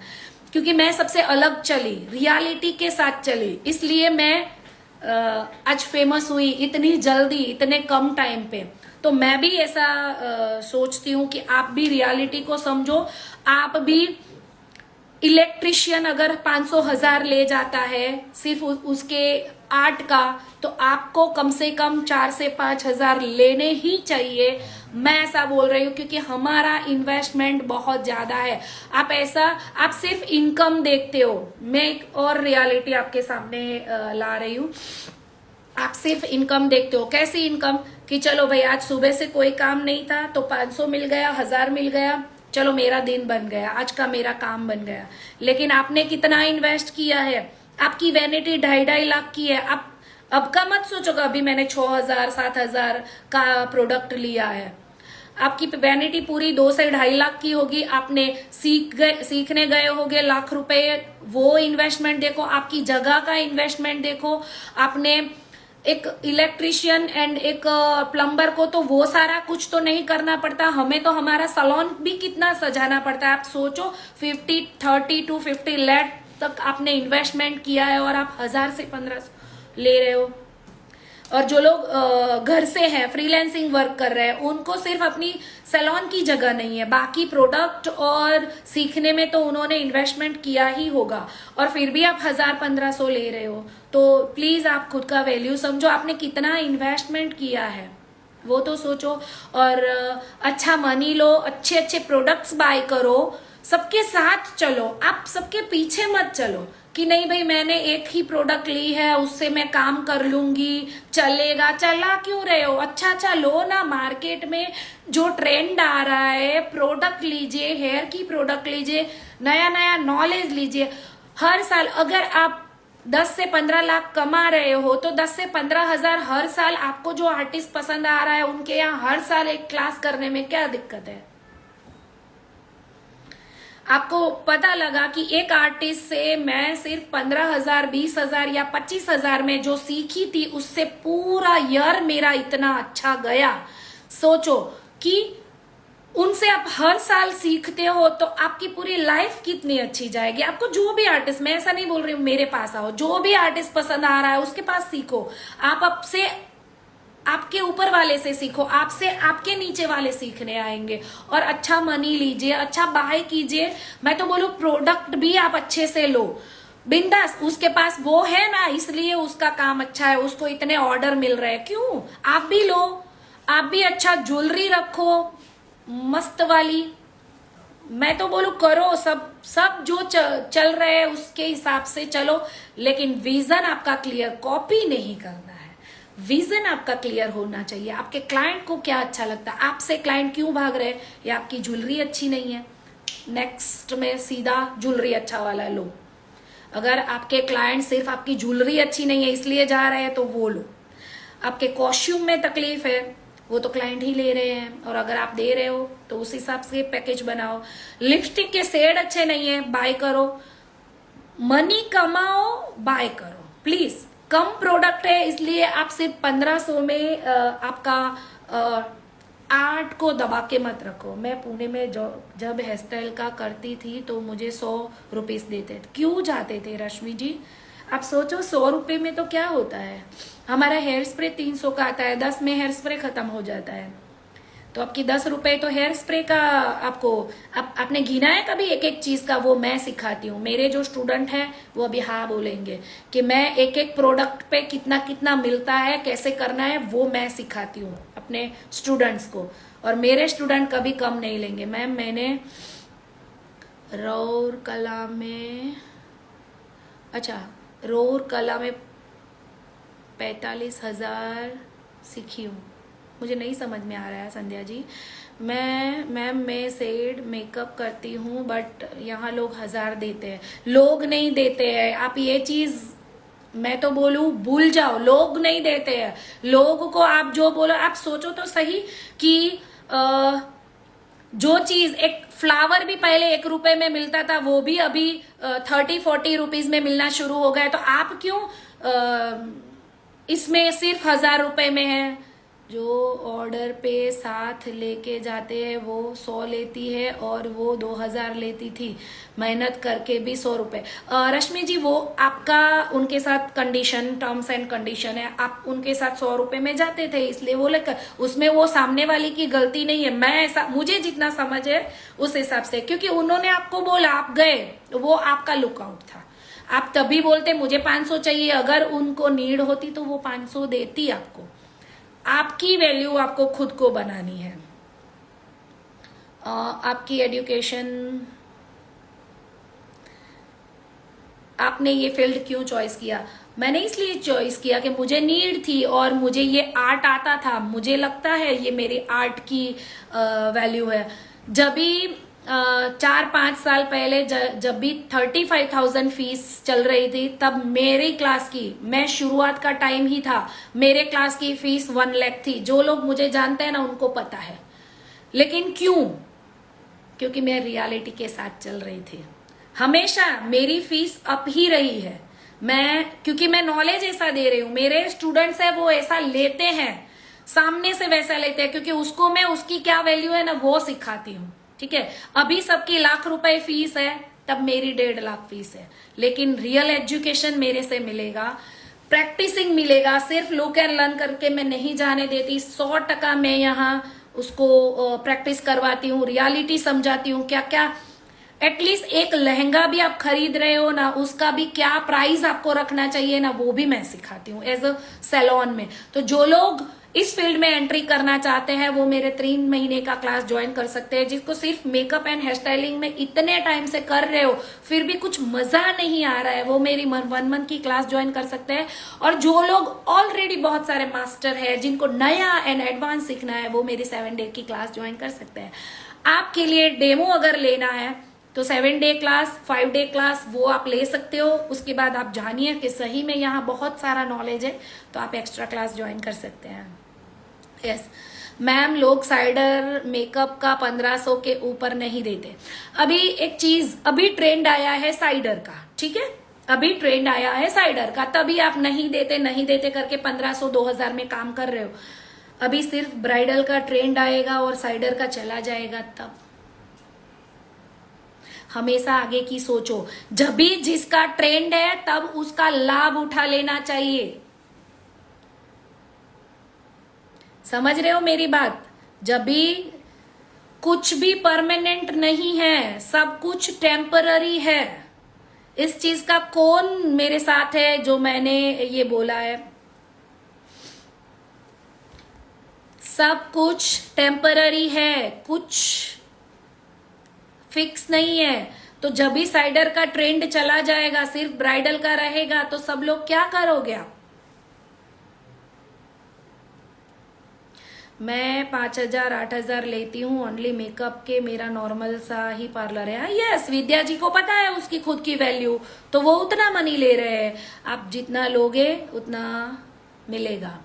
क्योंकि मैं सबसे अलग चली, रियलिटी के साथ चली, इसलिए मैं आज फेमस हुई इतनी जल्दी, इतने कम टाइम पे। तो मैं भी ऐसा सोचती हूँ कि आप भी रियलिटी को समझो। आप भी इलेक्ट्रिशियन अगर 500,000 ले जाता है सिर्फ उसके आर्ट का, तो आपको कम से कम 4 से 5,000 लेने ही चाहिए। मैं ऐसा बोल रही हूँ क्योंकि हमारा इन्वेस्टमेंट बहुत ज्यादा है। आप सिर्फ इनकम देखते हो। मैं एक और रियलिटी आपके सामने ला रही हूँ। आप सिर्फ इनकम देखते हो। कैसी इनकम? कि चलो भाई आज सुबह से कोई काम नहीं था तो 500 मिल गया, 1000 मिल गया, चलो मेरा दिन बन गया, आज का मेरा काम बन गया। लेकिन आपने कितना इन्वेस्ट किया है? आपकी वैनिटी 2.5 लाख की है। आप अब का मत सोचो अभी मैंने 6,000 7,000 का प्रोडक्ट लिया है। आपकी वैनिटी पूरी 2 से 2.5 लाख की होगी। आपने सीखने गए होगे लाख रुपए, वो इन्वेस्टमेंट देखो। आपकी जगह का इन्वेस्टमेंट देखो। आपने एक इलेक्ट्रिशियन एंड एक प्लम्बर को तो वो सारा कुछ तो नहीं करना पड़ता, हमें तो हमारा सैलून भी कितना सजाना पड़ता है। आप सोचो 30 to 50 लाख तक आपने इन्वेस्टमेंट किया है और आप 1000 से 1500 ले रहे हो। और जो लोग घर से हैं, फ्रीलांसिंग वर्क कर रहे हैं, उनको सिर्फ अपनी सैलून की जगह नहीं है, बाकी प्रोडक्ट और सीखने में तो उन्होंने इन्वेस्टमेंट किया ही होगा, और फिर भी आप 1000-1500 ले रहे हो। तो प्लीज आप खुद का वैल्यू समझो, आपने कितना इन्वेस्टमेंट किया है वो तो सोचो। और अच्छा मनी लो, अच्छे अच्छे प्रोडक्ट्स बाय करो, सबके साथ चलो। आप सबके पीछे मत चलो कि नहीं भाई मैंने एक ही प्रोडक्ट ली है उससे मैं काम कर लूंगी, चलेगा। चला क्यों रहे हो? अच्छा लो ना। मार्केट में जो ट्रेंड आ रहा है, प्रोडक्ट लीजिए, हेयर की प्रोडक्ट लीजिए, नया नया नॉलेज लीजिए। हर साल अगर आप 10 से 15 लाख कमा रहे हो तो 10 से 15,000 हर साल आपको जो आर्टिस्ट पसंद आ रहा है उनके यहाँ हर साल एक क्लास करने में क्या दिक्कत है? आपको पता लगा कि एक आर्टिस्ट से मैं सिर्फ 15,000, 20,000 या 25,000 में जो सीखी थी उससे पूरा ईयर मेरा इतना अच्छा गया। सोचो कि उनसे आप हर साल सीखते हो तो आपकी पूरी लाइफ कितनी अच्छी जाएगी। आपको जो भी आर्टिस्ट, मैं ऐसा नहीं बोल रही हूँ मेरे पास आओ, जो भी आर्टिस्ट पसंद आ रहा है उसके पास सीखो। आप आपके ऊपर वाले से सीखो, आपसे आपके नीचे वाले सीखने आएंगे, और अच्छा मनी लीजिए, अच्छा बाय कीजिए। मैं तो बोलूं प्रोडक्ट भी आप अच्छे से लो, बिंदास। उसके पास वो है ना, इसलिए उसका काम अच्छा है, उसको इतने ऑर्डर मिल रहे हैं। क्यों? आप भी लो, आप भी अच्छा ज्वेलरी रखो मस्त वाली। मैं तो बोलूं करो, सब जो चल रहे हैं उसके हिसाब से चलो, लेकिन विजन आपका क्लियर, कॉपी नहीं करना है। विजन आपका क्लियर होना चाहिए। आपके क्लाइंट को क्या अच्छा लगता है, आपसे क्लाइंट क्यों भाग रहे हैं, या आपकी ज्वेलरी अच्छी नहीं है, नेक्स्ट में सीधा ज्वेलरी अच्छा वाला लो। अगर आपके क्लाइंट सिर्फ आपकी ज्वेलरी अच्छी नहीं है इसलिए जा रहे हैं तो वो लो। आपके कॉस्ट्यूम में तकलीफ है, वो तो क्लाइंट ही ले रहे हैं, और अगर आप दे रहे हो तो उस हिसाब से पैकेज बनाओ। लिपस्टिक के शेड अच्छे नहीं है, बाय करो। मनी कमाओ, बाय करो प्लीज। कम प्रोडक्ट है इसलिए आप सिर्फ 1500 में आपका आर्ट को दबा के मत रखो। मैं पुणे में जब हेयर स्टाइल का करती थी तो मुझे 100 रुपीज देते थे। क्यों जाते थे रश्मि जी? आप सोचो 100 रुपए में तो क्या होता है। हमारा हेयर स्प्रे 300 का आता है, 10 में हेयर स्प्रे खत्म हो जाता है। तो आपकी 10 रुपए तो हेयर स्प्रे का आपको आपने गिना है कभी एक एक चीज का? वो मैं सिखाती हूँ। मेरे जो स्टूडेंट हैं वो अभी हाँ बोलेंगे कि मैं एक एक प्रोडक्ट पे कितना कितना मिलता है, कैसे करना है, वो मैं सिखाती हूँ अपने स्टूडेंट्स को। और मेरे स्टूडेंट कभी कम नहीं लेंगे। मैम मैंने रौरकला में, अच्छा रौरकला में 45,000 सीखी हूँ। मुझे नहीं समझ में आ रहा है संध्या जी। मैं शेड मेकअप करती हूँ बट यहाँ लोग 1,000 देते हैं। लोग नहीं देते हैं, आप ये चीज मैं तो बोलूं भूल जाओ, लोग नहीं देते हैं। लोग को आप जो बोलो, आप सोचो तो सही कि जो चीज एक फ्लावर भी पहले 1 रुपए में मिलता था वो भी अभी 30-40 रुपीज में मिलना शुरू हो गया। तो आप क्यों इसमें सिर्फ 1,000 रुपए में है? जो ऑर्डर पे साथ लेके जाते हैं वो 100 लेती है और वो 2,000 लेती थी मेहनत करके भी 100 रुपए। रश्मि जी वो आपका उनके साथ कंडीशन, टर्म्स एंड कंडीशन है। आप उनके साथ 100 रुपए में जाते थे इसलिए वो लेकर, उसमें वो सामने वाली की गलती नहीं है। मैं ऐसा, मुझे जितना समझ है उस हिसाब से, क्योंकि उन्होंने आपको बोला, आप गए, वो आपका लुकआउट था। आप तभी बोलते मुझे 500 चाहिए, अगर उनको नीड होती तो वो 500 देती आपको। आपकी वैल्यू आपको खुद को बनानी है। आपकी एजुकेशन, आपने ये फील्ड क्यों चॉइस किया? मैंने इसलिए चॉइस किया कि मुझे नीड थी और मुझे ये आर्ट आता था। मुझे लगता है ये मेरी आर्ट की वैल्यू है। जब भी 4-5 साल पहले जब भी 35,000 फीस चल रही थी, तब मेरी क्लास की, मैं शुरुआत का टाइम ही था, मेरे क्लास की फीस 1 लाख थी। जो लोग मुझे जानते हैं ना उनको पता है। लेकिन क्यों? क्योंकि मैं रियलिटी के साथ चल रही थी। हमेशा मेरी फीस अप ही रही है। क्योंकि मैं नॉलेज ऐसा दे रही हूँ, मेरे स्टूडेंट्स है वो ऐसा लेते हैं, सामने से वैसा लेते हैं, क्योंकि उसको मैं उसकी क्या वैल्यू है ना वो सिखाती हूँ। ठीक है, अभी सबकी 1,00,000 रुपए फीस है, तब मेरी 1.5 लाख फीस है। लेकिन रियल एजुकेशन मेरे से मिलेगा, प्रैक्टिसिंग मिलेगा। सिर्फ लुक एंड लर्न करके मैं नहीं जाने देती। 100% मैं यहाँ उसको प्रैक्टिस करवाती हूँ, रियलिटी समझाती हूँ। क्या क्या एटलीस्ट एक लहंगा भी आप खरीद रहे हो ना, उसका भी क्या प्राइस आपको रखना चाहिए ना, वो भी मैं सिखाती हूँ एज अ सैलून में। तो जो लोग इस फील्ड में एंट्री करना चाहते हैं वो मेरे 3 महीने का क्लास ज्वाइन कर सकते हैं। जिसको सिर्फ मेकअप एंड हेयर स्टाइलिंग में इतने टाइम से कर रहे हो फिर भी कुछ मजा नहीं आ रहा है, वो मेरी 1 मंथ की क्लास ज्वाइन कर सकते हैं। और जो लोग ऑलरेडी बहुत सारे मास्टर है, जिनको नया एंड एडवांस सीखना है, वो मेरी 7 डे की क्लास ज्वाइन कर सकते हैं। आपके लिए डेमो अगर लेना है तो 7 डे क्लास, 5 डे क्लास वो आप ले सकते हो। उसके बाद आप जानिए कि सही में यहाँ बहुत सारा नॉलेज है, तो आप एक्स्ट्रा क्लास ज्वाइन कर सकते हैं। यस मैम, लोग साइडर मेकअप का 1500 के ऊपर नहीं देते। अभी एक चीज, अभी ट्रेंड आया है साइडर का, ठीक है, अभी ट्रेंड आया है साइडर का, तभी आप नहीं देते करके 1500-2000 में काम कर रहे हो। अभी सिर्फ ब्राइडल का ट्रेंड आएगा और साइडर का चला जाएगा, तब हमेशा आगे की सोचो। जब भी जिसका ट्रेंड है तब उसका लाभ उठा लेना चाहिए। समझ रहे हो मेरी बात? जब भी कुछ भी परमानेंट नहीं है, सब कुछ टेम्पररी है। इस चीज का कौन मेरे साथ है जो मैंने ये बोला है? सब कुछ टेम्पररी है, कुछ फिक्स नहीं है। तो जब भी साइडर का ट्रेंड चला जाएगा, सिर्फ ब्राइडल का रहेगा, तो सब लोग क्या करोगे आप? मैं 5,000-8,000 लेती हूँ ओनली मेकअप के, मेरा नॉर्मल सा ही पार्लर है। यस, विद्या जी को पता है उसकी खुद की वैल्यू, तो वो उतना मनी ले रहे हैं। आप जितना लोगे उतना मिलेगा।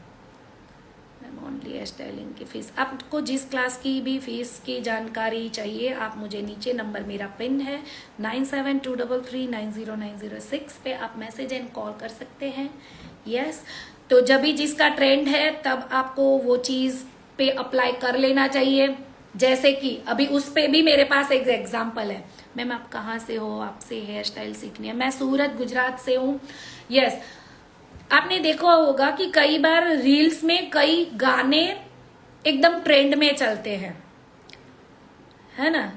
ओनली हेयर स्टाइलिंग की फीस, आपको जिस क्लास की भी फीस की जानकारी चाहिए, आप मुझे नीचे नंबर मेरा पिन है 9723390906 पे आप मैसेज एंड कॉल कर सकते हैं। यस, तो जब भी जिसका ट्रेंड है तब आपको वो चीज पे अप्लाई कर लेना चाहिए। जैसे कि अभी उस पे भी मेरे पास एक एग्जाम्पल है। मैम आप कहाँ से हो, आपसे हेयर स्टाइल सीखनी है? मैं सूरत गुजरात से हूँ। यस, आपने देखा होगा कि कई बार रील्स में कई गाने एकदम ट्रेंड में चलते हैं, है ना।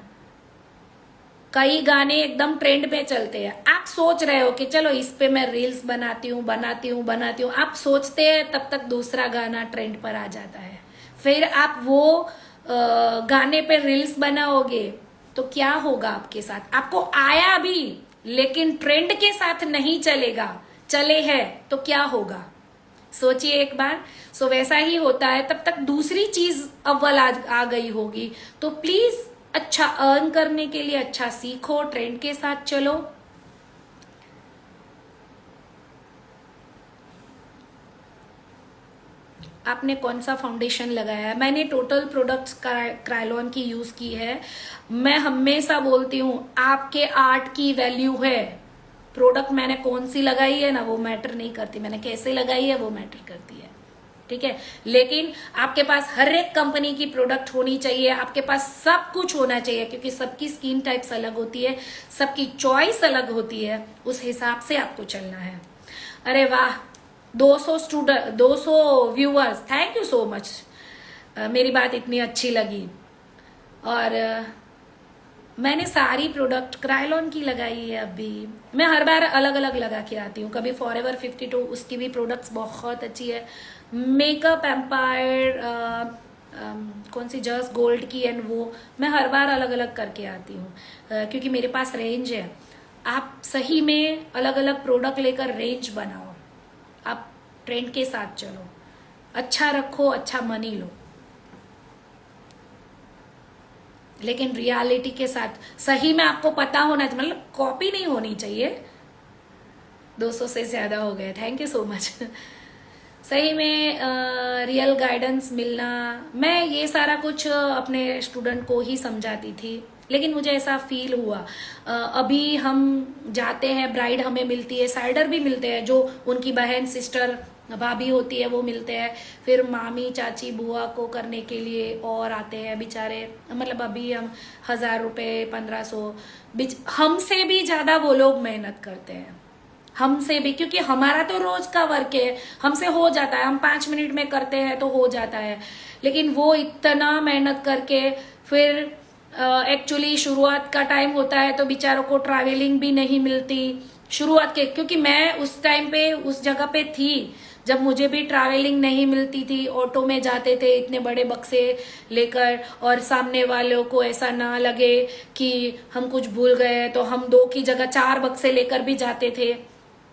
कई गाने एकदम ट्रेंड पे चलते हैं। आप सोच रहे हो कि चलो इस पे मैं रील्स बनाती हूँ। आप सोचते हैं तब तक दूसरा गाना ट्रेंड पर आ जाता है। फिर आप वो गाने पे रील्स बनाओगे तो क्या होगा आपके साथ? आपको आया भी लेकिन ट्रेंड के साथ नहीं चलेगा, चले है तो क्या होगा? सोचिए एक बार। सो वैसा ही होता है, तब तक दूसरी चीज अव्वल आ गई होगी। तो प्लीज अच्छा अर्न करने के लिए अच्छा सीखो, ट्रेंड के साथ चलो। आपने कौन सा फाउंडेशन लगाया है? मैंने टोटल प्रोडक्ट्स क्रायलॉन की यूज की है। मैं हमेशा बोलती हूँ आपके आर्ट की वैल्यू है। प्रोडक्ट मैंने कौन सी लगाई है ना वो मैटर नहीं करती, मैंने कैसे लगाई है वो मैटर करती है, ठीक है। लेकिन आपके पास हर एक कंपनी की प्रोडक्ट होनी चाहिए, आपके पास सब कुछ होना चाहिए, क्योंकि सबकी स्किन टाइप्स अलग होती है, सबकी चॉइस अलग होती है, उस हिसाब से आपको चलना है। अरे वाह, 200 student, 200 viewers, thank you so much. मेरी बात इतनी अच्छी लगी। और मैंने सारी प्रोडक्ट क्रायलॉन की लगाई है। अभी मैं हर बार अलग अलग लगा के आती हूँ। कभी फॉरएवर 52 उसकी भी प्रोडक्ट्स बहुत अच्छी है। मेकअप एम्पायर, कौन सी जस्ट गोल्ड की, एंड वो मैं हर बार अलग अलग करके आती हूँ, क्योंकि मेरे पास रेंज है। आप सही में अलग अलग प्रोडक्ट लेकर रेंज बनाओ, आप ट्रेंड के साथ चलो, अच्छा रखो, अच्छा मनी लो, लेकिन रियलिटी के साथ। सही में आपको पता होना चाहिए, मतलब कॉपी नहीं होनी चाहिए। 200 से ज्यादा हो गए, थैंक यू सो मच। सही में रियल गाइडेंस मिलना। मैं ये सारा कुछ अपने स्टूडेंट को ही समझाती थी, लेकिन मुझे ऐसा फील हुआ अभी हम जाते हैं, ब्राइड हमें मिलती है, साइडर भी मिलते हैं, जो उनकी बहन, सिस्टर, भाभी होती है वो मिलते हैं, फिर मामी, चाची, बुआ को करने के लिए और आते हैं बेचारे। मतलब अभी हम 1000 रुपये, 1500, हमसे भी ज्यादा वो लोग मेहनत करते हैं, हमसे भी, क्योंकि हमारा तो रोज का वर्क है, हमसे हो जाता है, हम 5 मिनट में करते हैं तो हो जाता है। लेकिन वो इतना मेहनत करके फिर एक्चुअली शुरुआत का टाइम होता है तो बेचारों को ट्रैवलिंग भी नहीं मिलती शुरुआत के, क्योंकि मैं उस टाइम पे उस जगह पे थी जब मुझे भी ट्रैवलिंग नहीं मिलती थी। ऑटो में जाते थे इतने बड़े बक्से लेकर, और सामने वालों को ऐसा ना लगे कि हम कुछ भूल गए, तो हम 2 की जगह 4 बक्से लेकर भी जाते थे।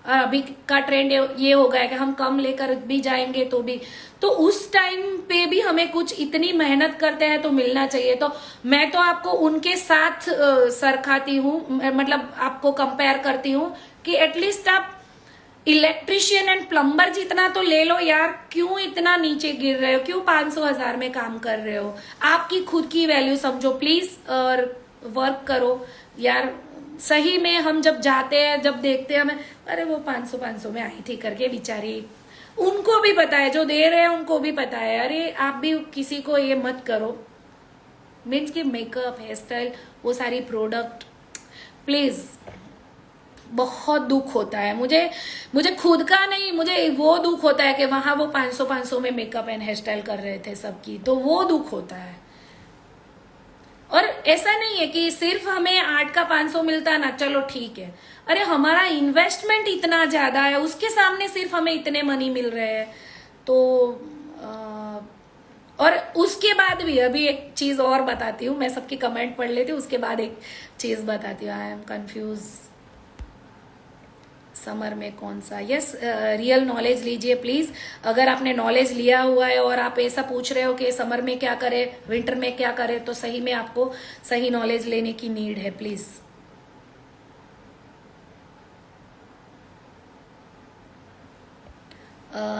अभी का ट्रेंड ये हो गया है कि हम कम लेकर भी जाएंगे तो भी, तो उस टाइम पे भी हमें कुछ इतनी मेहनत करते हैं तो मिलना चाहिए। तो मैं तो आपको उनके साथ सरखाती हूँ, मतलब आपको कंपेयर करती हूँ कि एटलीस्ट आप इलेक्ट्रिशियन एंड प्लम्बर जितना तो ले लो यार। क्यों इतना नीचे गिर रहे हो? क्यों 500,000 में काम कर रहे हो? आपकी खुद की वैल्यू समझो प्लीज, और वर्क करो यार। सही में हम जब जाते हैं, जब देखते हैं हमें, अरे वो 500 में आई थी करके बेचारी, उनको भी पता है, जो दे रहे हैं उनको भी पता है। अरे आप भी किसी को ये मत करो, मीन्स कि मेकअप, हेयर स्टाइल, वो सारी प्रोडक्ट, प्लीज। बहुत दुख होता है मुझे खुद का नहीं, मुझे वो दुख होता है कि वहां वो 500 में मेकअप एंड हेयर स्टाइल कर रहे थे सबकी, तो वो दुख होता है। और ऐसा नहीं है कि सिर्फ हमें आर्ट का 500 मिलता ना, चलो ठीक है, अरे हमारा इन्वेस्टमेंट इतना ज्यादा है, उसके सामने सिर्फ हमें इतने मनी मिल रहे हैं। तो और उसके बाद भी अभी एक चीज और बताती हूँ, मैं सबकी कमेंट पढ़ लेती हूँ, उसके बाद एक चीज बताती हूँ। आई एम कंफ्यूज, समर में कौन सा? यस, रियल नॉलेज लीजिए प्लीज। अगर आपने नॉलेज लिया हुआ है और आप ऐसा पूछ रहे हो कि समर में क्या करें, विंटर में क्या करें, तो सही में आपको सही नॉलेज लेने की नीड है, प्लीज।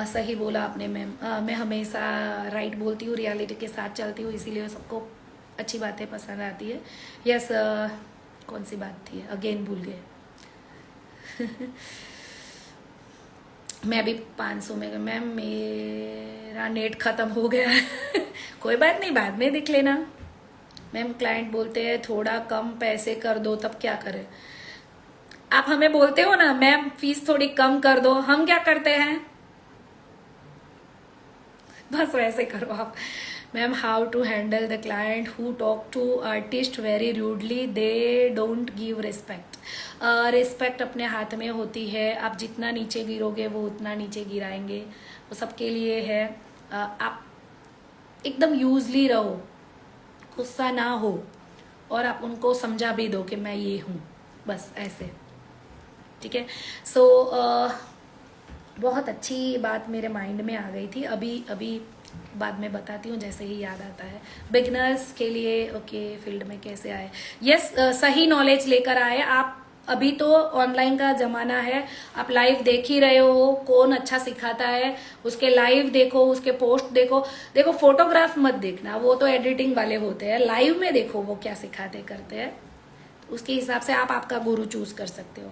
सही बोला आपने मैम। मैं हमेशा राइट बोलती हूँ, रियलिटी के साथ चलती हूँ, इसीलिए सबको अच्छी बातें पसंद आती है। यस, कौन सी बात थी अगेन भूल गए। मैं भी 500 में, मैम मेरा नेट खत्म हो गया है। कोई बात नहीं, बाद में देख लेना। मैम क्लाइंट बोलते हैं थोड़ा कम पैसे कर दो, तब क्या करें? आप हमें बोलते हो ना मैम फीस थोड़ी कम कर दो, हम क्या करते हैं? बस वैसे करो आप। Ma'am how to handle the client who talk to artist very rudely, they don't give respect. Respect अपने हाथ में होती है, आप जितना नीचे गिरोगे वो उतना नीचे गिराएंगे, वो सबके लिए है। आप एकदम यूजली रहो, गुस्सा ना हो, और आप उनको समझा भी दो कि मैं ये हूँ, बस ऐसे, ठीक है। सो बहुत अच्छी बात मेरे माइंड में आ गई थी, अभी बाद में बताती हूँ जैसे ही याद आता है। बिगनर्स के लिए ओके, फील्ड में कैसे आए, यस सही नॉलेज लेकर आए आप। अभी तो ऑनलाइन का जमाना है, आप लाइव देख ही रहे हो कौन अच्छा सिखाता है, उसके लाइव देखो, उसके पोस्ट देखो। देखो फोटोग्राफ मत देखना, वो तो एडिटिंग वाले होते हैं, लाइव में देखो वो क्या सिखाते करते हैं, उसके हिसाब से आप आपका गुरु चूज कर सकते हो।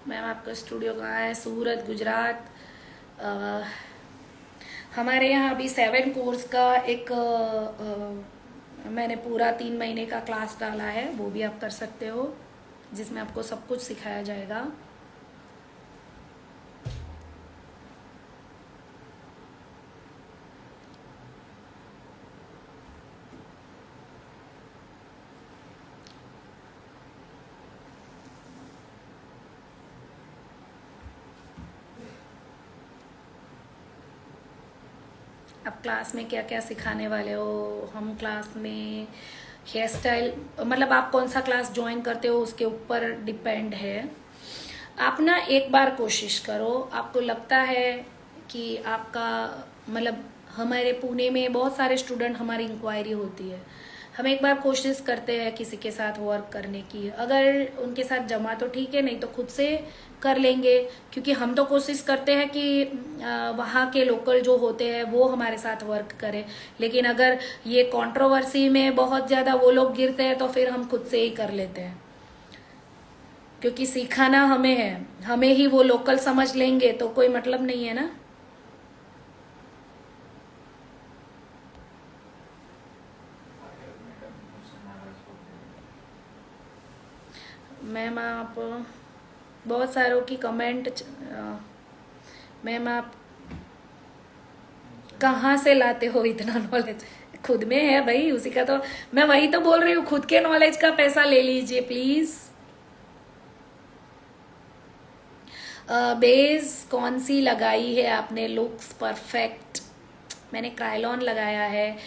मैम आपका स्टूडियो कहाँ है? सूरत, गुजरात। हमारे यहाँ अभी 7 कोर्स का एक मैंने पूरा 3 महीने का क्लास डाला है, वो भी आप कर सकते हो, जिसमें आपको सब कुछ सिखाया जाएगा। आप क्लास में क्या क्या सिखाने वाले हो? हम क्लास में हेयर स्टाइल, मतलब आप कौन सा क्लास ज्वाइन करते हो उसके ऊपर डिपेंड है। आप ना एक बार कोशिश करो, आपको लगता है कि आपका मतलब, हमारे पुणे में बहुत सारे स्टूडेंट, हमारी इंक्वायरी होती है, हम एक बार कोशिश करते हैं किसी के साथ वर्क करने की, अगर उनके साथ जमा तो ठीक है, नहीं तो खुद से कर लेंगे, क्योंकि हम तो कोशिश करते हैं कि वहाँ के लोकल जो होते हैं वो हमारे साथ वर्क करें। लेकिन अगर ये कंट्रोवर्सी में बहुत ज़्यादा वो लोग गिरते हैं तो फिर हम खुद से ही कर लेते हैं, क्योंकि सिखाना हमें है, हमें ही वो लोकल समझ लेंगे तो कोई मतलब नहीं है ना। मैम आप बहुत सारों की कमेंट, मैम आप कहाँ से लाते हो इतना नॉलेज? खुद में है भाई, उसी का तो मैं वही तो बोल रही हूँ, खुद के नॉलेज का पैसा ले लीजिए प्लीज। बेस कौन सी लगाई है आपने? लुक्स परफेक्ट, मैंने क्राइलॉन लगाया है।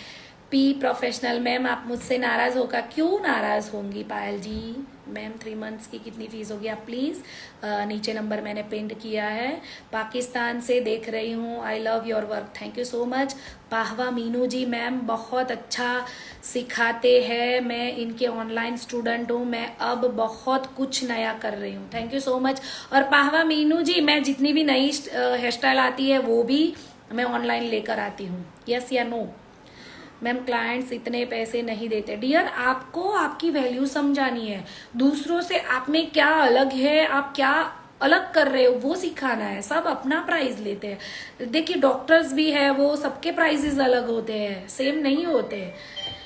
P professional. मैम आप मुझसे नाराज होगा? क्यों नाराज होंगी पायल जी? मैम 3 मंथ्स की कितनी फीस होगी? आप प्लीज नीचे नंबर मैंने पिंड किया है। पाकिस्तान से देख रही हूँ, I love your work, thank you so much. Pahwa Meenu ji, ma'am बहुत अच्छा सिखाते हैं, मैं इनके ऑनलाइन स्टूडेंट हूँ, मैं अब बहुत कुछ नया कर रही हूँ, थैंक यू सो मच। और पाहवा मीनू जी, मैं जितनी भी नई हेयर स्टाइल आती है वो भी मैं ऑनलाइन लेकर आती हूँ, यस या नो? मैम क्लाइंट्स इतने पैसे नहीं देते। डियर, आपको आपकी वैल्यू समझानी है, दूसरों से आप में क्या अलग है, आप क्या अलग कर रहे हो वो सिखाना है। सब अपना प्राइस लेते हैं, देखिए डॉक्टर्स भी है, वो सबके प्राइसेस अलग होते हैं, सेम नहीं होते,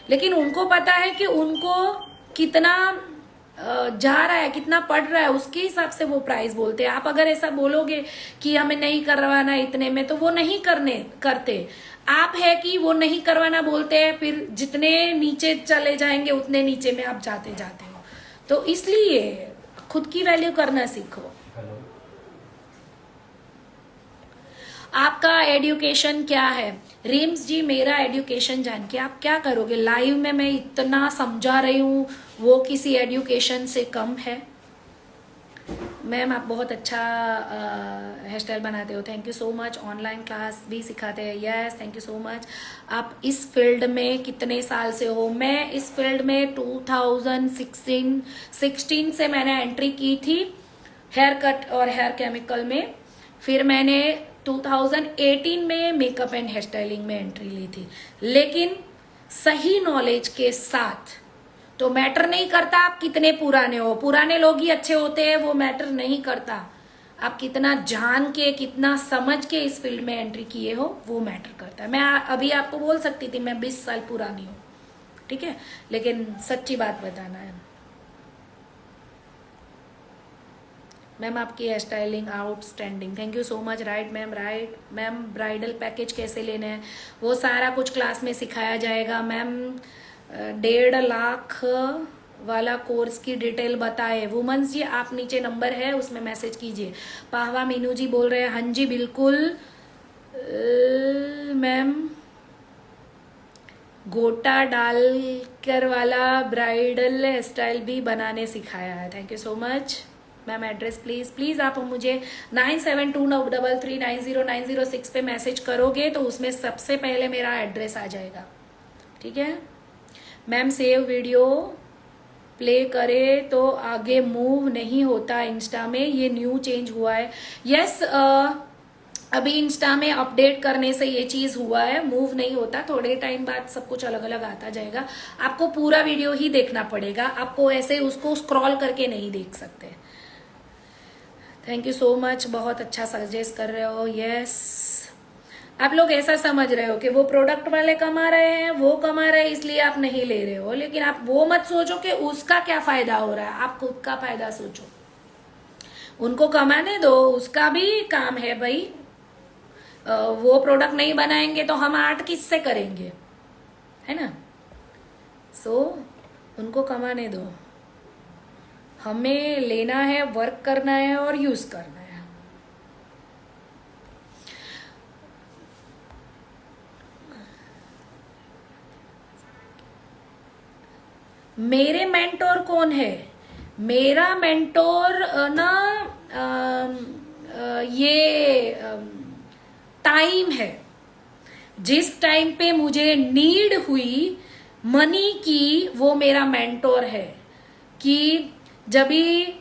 लेकिन उनको पता है कि उनको कितना जा रहा है, कितना पढ़ रहा है, उसके हिसाब से वो प्राइस बोलते हैं। आप अगर ऐसा बोलोगे कि हमें नहीं करवाना इतने में, तो वो नहीं करते। आप है कि वो नहीं करवाना बोलते हैं, फिर जितने नीचे चले जाएंगे उतने नीचे में आप जाते जाते हो। तो इसलिए खुद की वैल्यू करना सीखो। आपका एजुकेशन क्या है? रिम्स जी, मेरा एजुकेशन जान के आप क्या करोगे? लाइव में मैं इतना समझा रही हूँ, वो किसी एजुकेशन से कम है? मैम आप बहुत अच्छा हेयर स्टाइल बनाते हो, thank you so much. Online class भी सिखाते हैं, yes thank you so much. आप इस फील्ड में कितने साल से हो? मैं इस फील्ड में 2016 से मैंने एंट्री की थी हेयर कट और हेयर केमिकल में, फिर मैंने 2018 में मेकअप एंड हेयर स्टाइलिंग में एंट्री ली थी। लेकिन सही नॉलेज के साथ, तो मैटर नहीं करता आप कितने पुराने हो, पुराने लोग ही अच्छे होते हैं, वो मैटर नहीं करता। आप कितना जान के, कितना समझ के इस फील्ड में एंट्री किए हो, वो मैटर करता है। मैं अभी आपको बोल सकती थी मैं 20 साल पुरानी हूँ, ठीक है, लेकिन सच्ची बात बताना है। मैम आपकी hair styling outstanding, thank you so much. Right ma'am, right ma'am. Bridal package कैसे लेने हैं, वो सारा कुछ क्लास में सिखाया जाएगा मैम। 1.5 लाख वाला कोर्स की डिटेल बताए। वुमेन्स जी आप नीचे नंबर है उसमें मैसेज कीजिए। पाहवा मीनू जी बोल रहे हैं हाँ जी बिल्कुल मैम, गोटा डालकर वाला ब्राइडल हेयर स्टाइल भी बनाने सिखाया है। Thank you so much ma'am. Address please please आप मुझे 9729339096 पे मैसेज करोगे तो उसमें सबसे पहले मेरा एड्रेस आ जाएगा, ठीक है मैम। सेव वीडियो प्ले करे तो आगे मूव नहीं होता इंस्टा में, ये न्यू चेंज हुआ है। यस अभी इंस्टा में अपडेट करने से ये चीज हुआ है, मूव नहीं होता, थोड़े टाइम बाद सब कुछ अलग अलग आता जाएगा। आपको पूरा वीडियो ही देखना पड़ेगा, आपको ऐसे उसको स्क्रॉल करके नहीं देख सकते। थैंक यू सो मच, बहुत अच्छा सजेस्ट कर रहे हो। यस आप लोग ऐसा समझ रहे हो कि वो प्रोडक्ट वाले कमा रहे हैं, वो कमा रहे हैं इसलिए आप नहीं ले रहे हो, लेकिन आप वो मत सोचो कि उसका क्या फायदा हो रहा है, आप खुद का फायदा सोचो। उनको कमाने दो, उसका भी काम है भाई। वो प्रोडक्ट नहीं बनाएंगे तो हम आर्ट किससे करेंगे, है ना। सो उनको कमाने दो, हमें लेना है, वर्क करना है और यूज करना है। मेरे मेंटोर कौन है? मेरा मेंटोर ना ये टाइम है। जिस टाइम पे मुझे नीड हुई मनी की, वो मेरा मेंटोर है। कि जब भी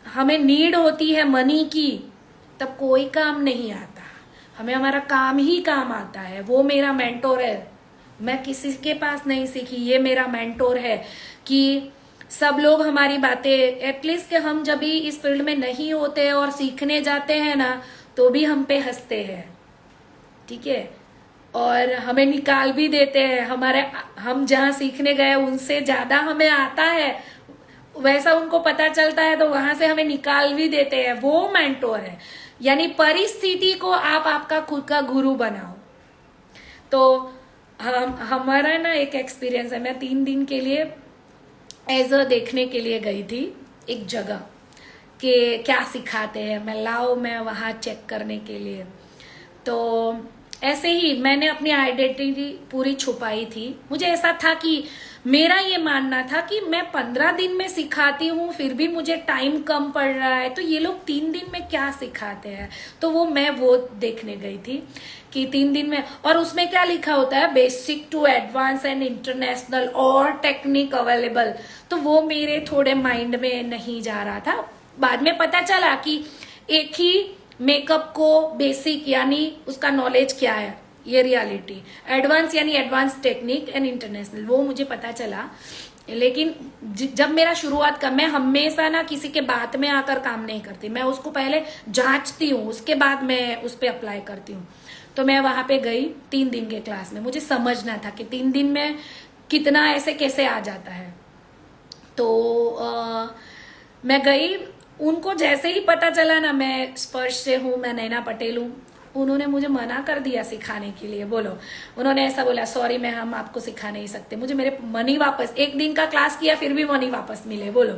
हमें नीड होती है मनी की, तब कोई काम नहीं आता, हमें हमारा काम ही काम आता है। वो मेरा मेंटोर है, मैं किसी के पास नहीं सीखी, ये मेरा मेंटोर है। कि सब लोग हमारी बातें, एटलीस्ट कि हम जब भी इस फील्ड में नहीं होते और सीखने जाते हैं ना, तो भी हम पे हंसते हैं, ठीक है, और हमें निकाल भी देते हैं। हम जहाँ सीखने गए उनसे ज्यादा हमें आता है, वैसा उनको पता चलता है तो वहां से हमें निकाल भी देते हैं। वो मेंटोर है। यानी परिस्थिति को आप आपका खुद का गुरु बनाओ। तो हमारा ना एक एक्सपीरियंस है, मैं 3 दिन के लिए एज अ देखने के लिए गई थी एक जगह कि क्या सिखाते हैं, मैं वहां चेक करने के लिए। तो ऐसे ही मैंने अपनी आइडेंटिटी पूरी छुपाई थी। मुझे ऐसा था कि मेरा ये मानना था कि मैं 15 दिन में सिखाती हूँ, फिर भी मुझे टाइम कम पड़ रहा है, तो ये लोग 3 दिन में क्या सिखाते हैं। तो मैं वो देखने गई थी कि 3 दिन में, और उसमें क्या लिखा होता है, basic to advance and international और टेक्निक अवेलेबल। तो वो मेरे थोड़े माइंड में नहीं जा रहा था। बाद में पता चला कि एक ही मेकअप को बेसिक यानी उसका नॉलेज क्या है, ये रियलिटी, एडवांस यानी एडवांस टेक्निक एंड इंटरनेशनल, वो मुझे पता चला। लेकिन जब मेरा शुरुआत का, मैं हमेशा ना किसी के बात में आकर काम नहीं करती, मैं उसको पहले जांचती हूँ, उसके बाद मैं उस पर अप्लाई करती हूँ। तो मैं वहां पे गई 3 दिन के क्लास में, मुझे समझना था कि 3 दिन में कितना ऐसे कैसे आ जाता है। तो मैं गई, उनको जैसे ही पता चला ना मैं स्पर्श से हूँ, मैं नैना पटेल हूँ, उन्होंने मुझे मना कर दिया सिखाने के लिए। बोलो, उन्होंने ऐसा बोला, सॉरी मैम हम आपको सिखा नहीं सकते। मुझे मेरे मनी वापस, 1 दिन का क्लास किया फिर भी मनी वापस मिले। बोलो,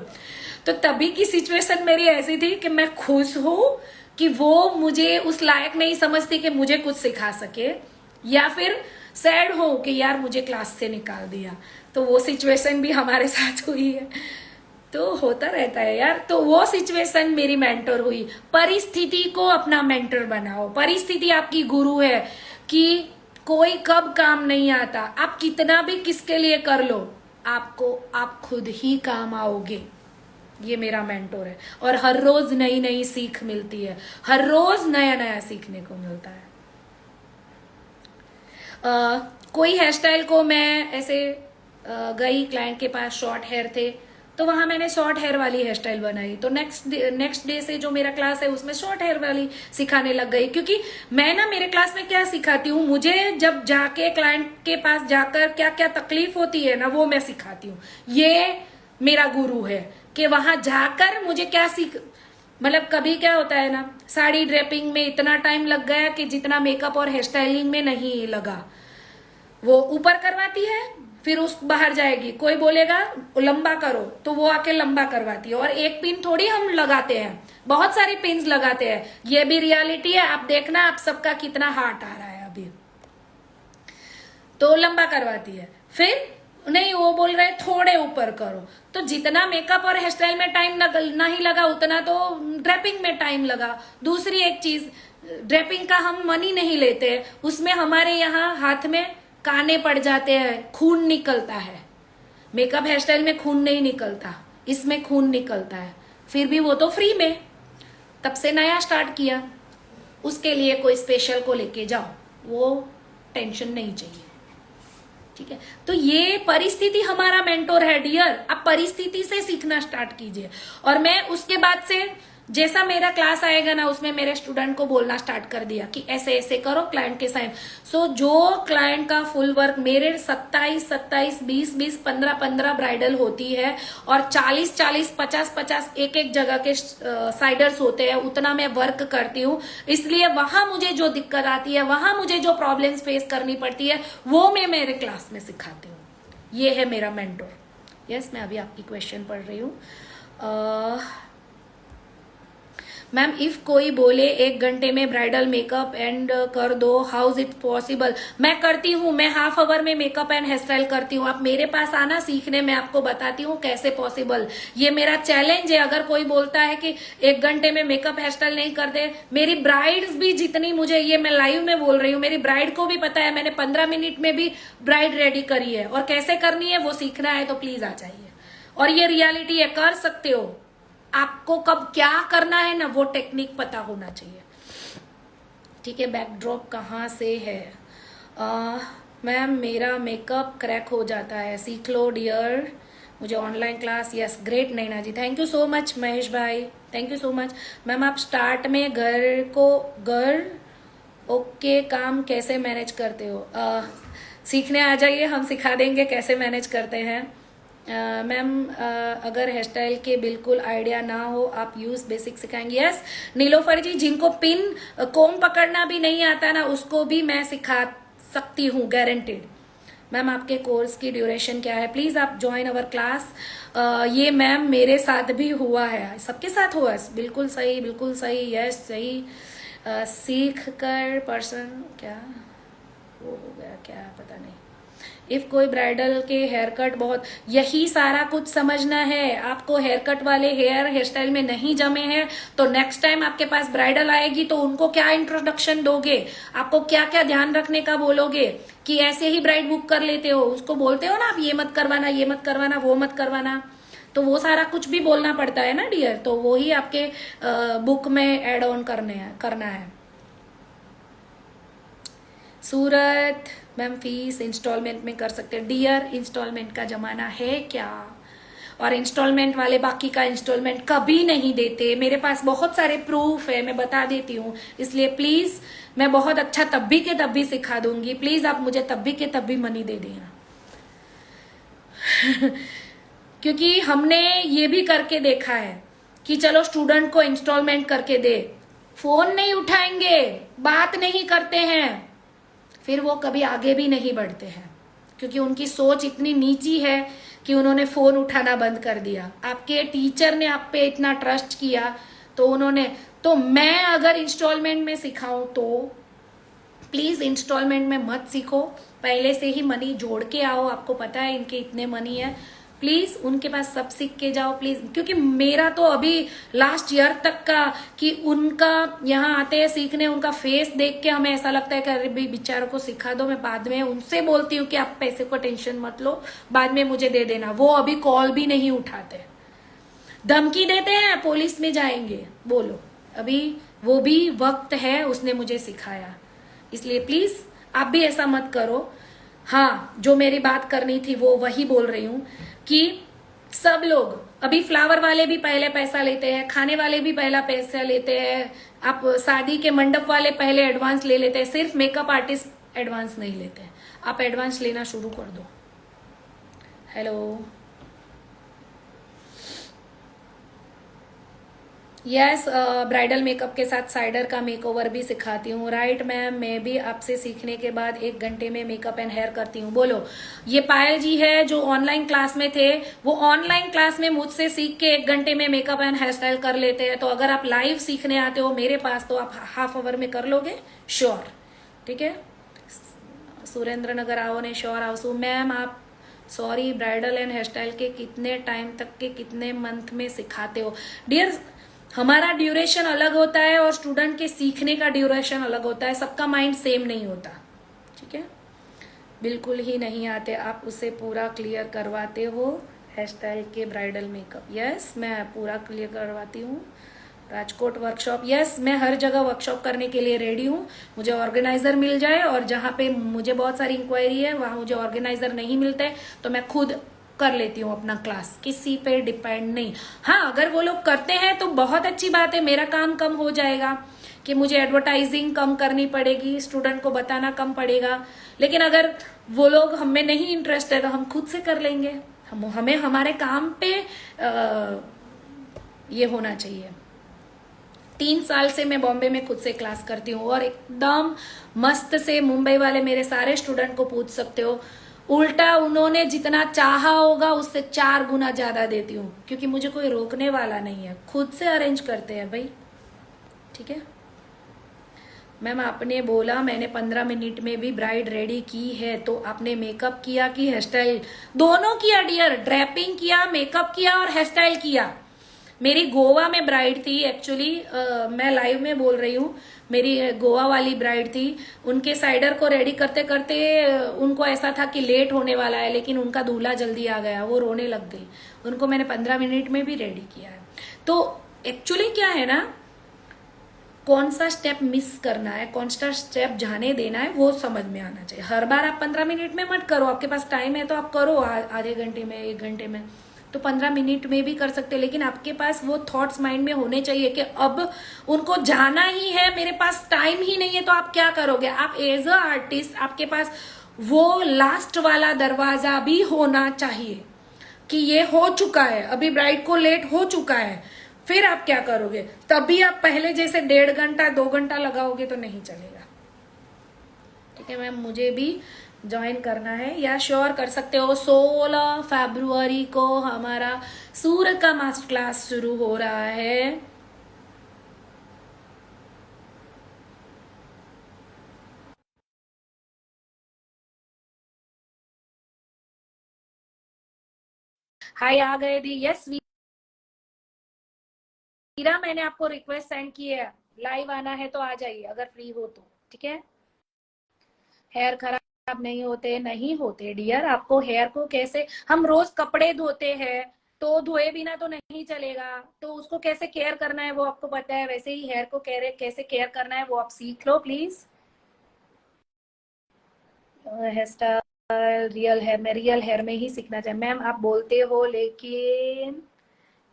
तो तभी की सिचुएशन मेरी ऐसी थी कि मैं खुश हूँ कि वो मुझे उस लायक नहीं समझती कि मुझे कुछ सिखा सके, या फिर सैड हो कि यार मुझे क्लास से निकाल दिया। तो वो सिचुएशन भी हमारे साथ हुई है, तो होता रहता है यार। तो वो सिचुएशन मेरी मेंटर हुई। परिस्थिति को अपना मेंटर बनाओ, परिस्थिति आपकी गुरु है कि कोई कब काम नहीं आता, आप कितना भी किसके लिए कर लो, आप खुद ही काम आओगे। ये मेरा मेंटोर है, और हर रोज नई नई सीख मिलती है, हर रोज नया नया सीखने को मिलता है। कोई हेयर स्टाइल को मैं ऐसे गई क्लाइंट के पास, शॉर्ट हेयर थे, तो वहां मैंने शॉर्ट हेयर वाली हेयर स्टाइल बनाई। तो नेक्स्ट डे से जो मेरा क्लास है उसमें शॉर्ट हेयर वाली सिखाने लग गई, क्योंकि मैं ना मेरे क्लास में क्या सिखाती हूँ, मुझे जब जाके क्लाइंट के पास जाकर क्या क्या तकलीफ होती है ना वो मैं सिखाती हूँ। ये मेरा गुरु है कि वहां जाकर मुझे क्या मतलब कभी क्या होता है ना, साड़ी ड्रेपिंग में इतना टाइम लग गया कि जितना मेकअप और हेयर स्टाइलिंग में नहीं लगा। वो ऊपर करवाती है, फिर उस बाहर जाएगी, कोई बोलेगा लंबा करो तो वो आके लंबा करवाती है। और एक पिन थोड़ी हम लगाते हैं, बहुत सारी पिन्स लगाते हैं। ये भी रियलिटी है, आप देखना आप सबका कितना हार्ट आ रहा है अभी। तो लंबा करवाती है, फिर नहीं वो बोल रहे थोड़े ऊपर करो। तो जितना मेकअप और हेयर स्टाइल में टाइम नहीं लगा उतना तो ड्रेपिंग में टाइम लगा। दूसरी एक चीज, ड्रेपिंग का हम मनी नहीं लेते, उसमें हमारे यहाँ हाथ में काने पड़ जाते हैं, खून निकलता है। मेकअप हेयर स्टाइल में खून नहीं निकलता, इसमें खून निकलता है। फिर भी वो तो फ्री में, तब से नया स्टार्ट किया। उसके लिए कोई स्पेशल को लेके जाओ, वो टेंशन नहीं चाहिए, ठीक है। तो ये परिस्थिति हमारा मेंटोर है डियर, आप परिस्थिति से सीखना स्टार्ट कीजिए। और मैं उसके बाद से जैसा मेरा क्लास आएगा ना उसमें मेरे स्टूडेंट को बोलना स्टार्ट कर दिया कि ऐसे ऐसे करो क्लाइंट के साथ। सो जो क्लाइंट का फुल वर्क मेरे 27 20 20 15 ब्राइडल होती है और 40 50 एक एक जगह के साइडर्स होते हैं, उतना मैं वर्क करती हूँ। इसलिए वहां मुझे जो दिक्कत आती है, वहां मुझे जो प्रॉब्लम्स फेस करनी पड़ती है, वो मैं मेरे क्लास में सिखाती हूँ। ये है मेरा मेंटोर। यस, मैं अभी आपकी क्वेश्चन पढ़ रही हूँ। मैम इफ कोई बोले 1 घंटे में ब्राइडल मेकअप एंड कर दो, हाउ इज इट पॉसिबल? मैं करती हूँ, मैं हाफ आवर में मेकअप एंड हेयर स्टाइल करती हूँ। आप मेरे पास आना सीखने, मैं आपको बताती हूँ कैसे पॉसिबल। ये मेरा चैलेंज है। अगर कोई बोलता है कि 1 घंटे में मेकअप हेयर स्टाइल नहीं कर दे, मेरी ब्राइड्स भी जितनी मुझे, ये मैं लाइव में बोल रही हूँ, मेरी ब्राइड को भी पता है, मैंने 15 मिनट में भी ब्राइड रेडी करी है। और कैसे करनी है वो सीखना है तो प्लीज आ जाइए। और ये रियलिटी है, कर सकते हो। आपको कब क्या करना है ना वो टेक्निक पता होना चाहिए, ठीक है। बैकड्रॉप कहाँ से है? मैम मेरा मेकअप क्रैक हो जाता है, सीख लो डियर। मुझे online class, yes great Naina ji, thank you so much Mahesh भाई, thank you so much. Ma'am आप स्टार्ट में घर ओके काम कैसे मैनेज करते हो? सीखने आ जाइए, हम सिखा देंगे कैसे मैनेज करते हैं। मैम अगर हेयर स्टाइल के बिल्कुल आइडिया ना हो आप यूज बेसिक सिखाएंगे? यस नीलोफर जी, जिनको पिन कोम पकड़ना भी नहीं आता ना उसको भी मैं सिखा सकती हूँ, गारंटेड। मैम आपके कोर्स की ड्यूरेशन क्या है? प्लीज आप ज्वाइन अवर क्लास। ये मैम मेरे साथ भी हुआ है, सबके साथ हुआ है। बिल्कुल सही, बिल्कुल सही, यस सही। सीख कर पर्सन क्या वो हो गया, क्या पता नहीं। इफ कोई ब्राइडल के हेयर कट बहुत, यही सारा कुछ समझना है आपको। हेयर कट वाले हेयर स्टाइल में नहीं जमे हैं तो नेक्स्ट टाइम आपके पास ब्राइडल आएगी तो उनको क्या इंट्रोडक्शन दोगे, आपको क्या क्या ध्यान रखने का बोलोगे। कि ऐसे ही ब्राइड बुक कर लेते हो, उसको बोलते हो ना आप ये मत करवाना, ये मत करवाना, वो मत करवाना, तो वो सारा कुछ भी बोलना पड़ता है ना डियर। तो वो ही आपके बुक में एड ऑन करना है। सूरत मैम फीस इंस्टॉलमेंट में कर सकते हैं? डियर इंस्टॉलमेंट का जमाना है क्या? और इंस्टॉलमेंट वाले बाकी का इंस्टॉलमेंट कभी नहीं देते। मेरे पास बहुत सारे प्रूफ है, मैं बता देती हूँ। इसलिए प्लीज मैं बहुत अच्छा तब भी के तब भी सिखा दूंगी, प्लीज आप मुझे तब भी के तब भी मनी दे देना। क्योंकि हमने ये भी करके देखा है कि चलो स्टूडेंट को इंस्टॉलमेंट करके दे, फोन नहीं उठाएंगे, बात नहीं करते हैं, फिर वो कभी आगे भी नहीं बढ़ते हैं। क्योंकि उनकी सोच इतनी नीची है कि उन्होंने फोन उठाना बंद कर दिया। आपके टीचर ने आप पे इतना ट्रस्ट किया तो उन्होंने, तो मैं अगर इंस्टॉलमेंट में सिखाऊं तो प्लीज इंस्टॉलमेंट में मत सीखो, पहले से ही मनी जोड़ के आओ। आपको पता है इनके इतने मनी है, प्लीज उनके पास सब सीख के जाओ प्लीज। क्योंकि मेरा तो अभी लास्ट ईयर तक का कि उनका यहाँ आते हैं सीखने, उनका फेस देख के हमें ऐसा लगता है कि अरे भाई बेचारों को सिखा दो। मैं बाद में उनसे बोलती हूँ कि आप पैसे को टेंशन मत लो, बाद में मुझे दे देना। वो अभी कॉल भी नहीं उठाते, धमकी देते हैं पुलिस में जाएंगे। बोलो, अभी वो भी वक्त है, उसने मुझे सिखाया। इसलिए प्लीज आप भी ऐसा मत करो। हाँ, जो मेरी बात करनी थी वो वही बोल रही हूँ कि सब लोग, अभी फ्लावर वाले भी पहले पैसा लेते हैं, खाने वाले भी पहला पैसा लेते हैं, आप शादी के मंडप वाले पहले एडवांस ले लेते हैं, सिर्फ मेकअप आर्टिस्ट एडवांस नहीं लेते हैं। आप एडवांस लेना शुरू कर दो। हेलो, यस, ब्राइडल मेकअप के साथ साइडर का मेकओवर भी सिखाती हूँ। राइट मैम, मैं भी आपसे सीखने के बाद 1 घंटे में मेकअप एंड हेयर करती हूँ। बोलो, ये पायल जी है जो ऑनलाइन क्लास में थे, वो ऑनलाइन क्लास में मुझसे सीख के 1 घंटे में मेकअप एंड हेयर स्टाइल कर लेते हैं। तो अगर आप लाइव सीखने आते हो मेरे पास तो आप हाफ आवर में कर लोगे, श्योर। ठीक है, सुरेंद्र नगर आओ ने श्योर आओ। सो मैम आप sorry, bridal and hair style के कितने टाइम तक के कितने मंथ में सिखाते हो? डियर, हमारा ड्यूरेशन अलग होता है और स्टूडेंट के सीखने का ड्यूरेशन अलग होता है, सबका माइंड सेम नहीं होता। ठीक है, बिल्कुल ही नहीं आते, आप उसे पूरा क्लियर करवाते हो हेयर स्टाइल के ब्राइडल मेकअप? यस, मैं पूरा क्लियर करवाती हूँ। राजकोट वर्कशॉप, यस, मैं हर जगह वर्कशॉप करने के लिए रेडी हूँ। मुझे ऑर्गेनाइजर मिल जाए, और जहाँ पे मुझे बहुत सारी इंक्वायरी है वहां मुझे ऑर्गेनाइजर नहीं मिलते तो मैं खुद कर लेती हूँ अपना क्लास, किसी पे डिपेंड नहीं। हाँ, अगर वो लोग करते हैं तो बहुत अच्छी बात है, मेरा काम कम हो जाएगा कि मुझे एडवर्टाइजिंग कम करनी पड़ेगी, स्टूडेंट को बताना कम पड़ेगा। लेकिन अगर वो लोग हमें नहीं इंटरेस्ट है तो हम खुद से कर लेंगे। हमें हमारे काम पे ये होना चाहिए। 3 साल से मैं बॉम्बे में खुद से क्लास करती हूँ और एकदम मस्त से, मुंबई वाले मेरे सारे स्टूडेंट को पूछ सकते हो, उल्टा उन्होंने जितना चाहा होगा उससे 4 गुना ज्यादा देती हूँ, क्योंकि मुझे कोई रोकने वाला नहीं है, खुद से अरेंज करते हैं भाई। ठीक है मैम, आपने बोला मैंने 15 मिनट में भी ब्राइड रेडी की है, तो आपने मेकअप किया कि हेयर स्टाइल? दोनों किया डियर, ड्रेपिंग किया, मेकअप किया और हेयर स्टाइल किया। मेरी गोवा में ब्राइड थी एक्चुअली, मैं लाइव में बोल रही हूँ, मेरी गोवा वाली ब्राइड थी। उनके साइडर को रेडी करते करते उनको ऐसा था कि लेट होने वाला है, लेकिन उनका दूल्हा जल्दी आ गया, वो रोने लग गई। उनको मैंने 15 मिनट में भी रेडी किया है। तो एक्चुअली क्या है ना, कौन सा स्टेप मिस करना है, कौन सा स्टेप जाने देना है, वो समझ में आना चाहिए। हर बार आप 15 मिनट में मत करो, आपके पास टाइम है तो आप करो आधे घंटे में, 1 घंटे में, तो 15 मिनट में भी कर सकते हो। लेकिन आपके पास वो थॉट्स माइंड में होने चाहिए कि अब उनको जाना ही है, मेरे पास टाइम ही नहीं है, तो आप क्या करोगे? आप एज अ आर्टिस्ट आपके पास वो लास्ट वाला दरवाजा भी होना चाहिए कि ये हो चुका है, अभी ब्राइड को लेट हो चुका है, फिर आप क्या करोगे? तभी आप पहले जैसे 1.5 घंटा 2 घंटा लगाओगे तो नहीं चलेगा। ठीक है मैम, मुझे भी ज्वाइन करना है, या श्योर कर सकते हो। 16 फरवरी को हमारा सूरत का मास्टर क्लास शुरू हो रहा है। हाय आ गए दी, यस वीरा, मैंने आपको रिक्वेस्ट सेंड की है, लाइव आना है तो आ जाइए अगर फ्री हो तो। ठीक है, हेयर खराब नहीं होते, नहीं होते डियर। आपको हेयर को कैसे, हम रोज कपड़े धोते हैं तो धोए बिना तो नहीं चलेगा, तो उसको कैसे केयर करना है वो आपको पता है, वैसे ही हेयर को कैसे केयर करना है वो आप सीख लो please. Hair style real hair में, रियल हेयर में ही सीखना चाहिए मैम, आप बोलते हो लेकिन।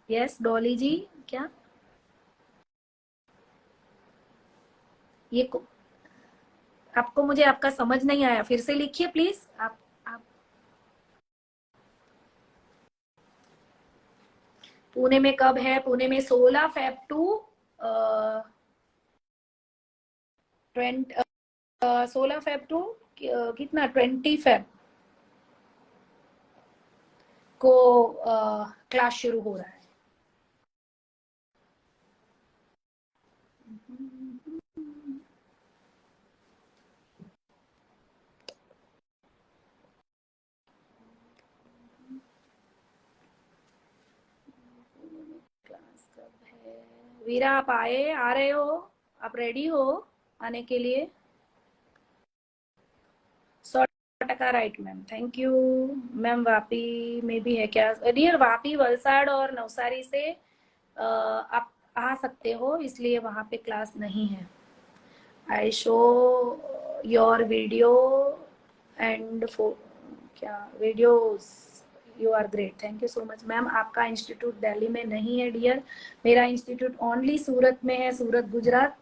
यस डॉली जी, क्या ये आपको, मुझे आपका समझ नहीं आया, फिर से लिखिए प्लीज। आप पुणे में कब है? पुणे में 16 फेब टू 16 फेब टू कितना 20 फेब को क्लास शुरू हो रहा है। क्लास कब है? वीरा आप आ रहे हो? आप रेडी हो आने के लिए? 100% right ma'am, thank you ma'am. Vapi में भी है क्या डियर? वापी, वलसाड़ और नवसारी से आप आ सकते हो, इसलिए वहां पे क्लास नहीं है। I show your video and क्या videos, you are great, thank you so much ma'am. आपका इंस्टीट्यूट दिल्ली में नहीं है डियर, मेरा इंस्टीट्यूट ओनली सूरत में है, सूरत गुजरात।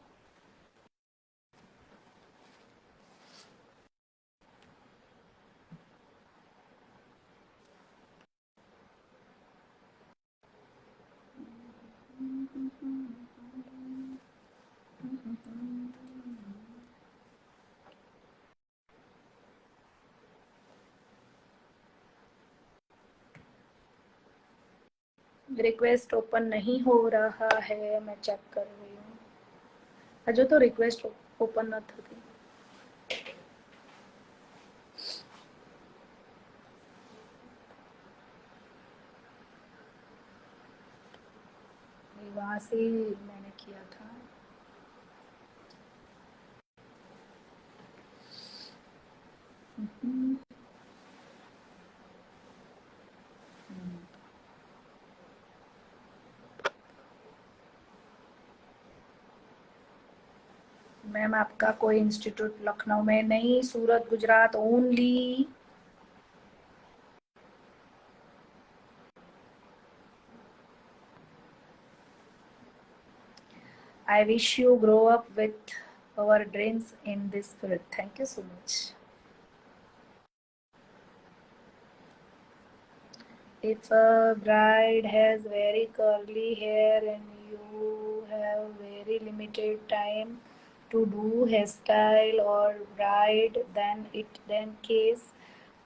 रिक्वेस्ट ओपन नहीं हो रहा है, मैं चेक कर रही हूँ। अजो तो रिक्वेस्ट ओपन न थी। वहां से मैंने किया था। मैम आपका कोई इंस्टीट्यूट लखनऊ में नहीं, Surat Gujarat only. I wish you grow up with our dreams in this spirit. Thank you so much. If a bride has very curly hair and you have very limited time to do hairstyle or bride, then case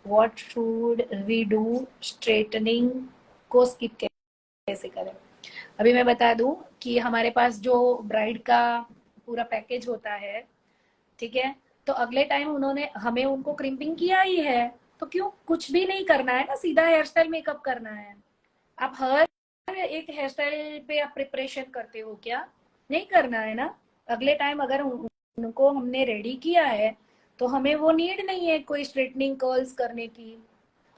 what should we do? Straightening को skip कैसे करें? अभी मैं बता दूं कि हमारे पास जो ब्राइड का पूरा पैकेज होता है, ठीक है, तो अगले टाइम उन्होंने हमें उनको क्रिम्पिंग किया ही है तो क्यों कुछ भी नहीं करना है ना, सीधा हेयर स्टाइल मेकअप करना है। आप हर एक हेयर स्टाइल पे आप प्रिपरेशन करते हो क्या? नहीं करना है ना। अगले टाइम अगर उनको हमने रेडी किया है तो हमें वो नीड नहीं है कोई स्ट्रेटनिंग कर्ल्स करने की।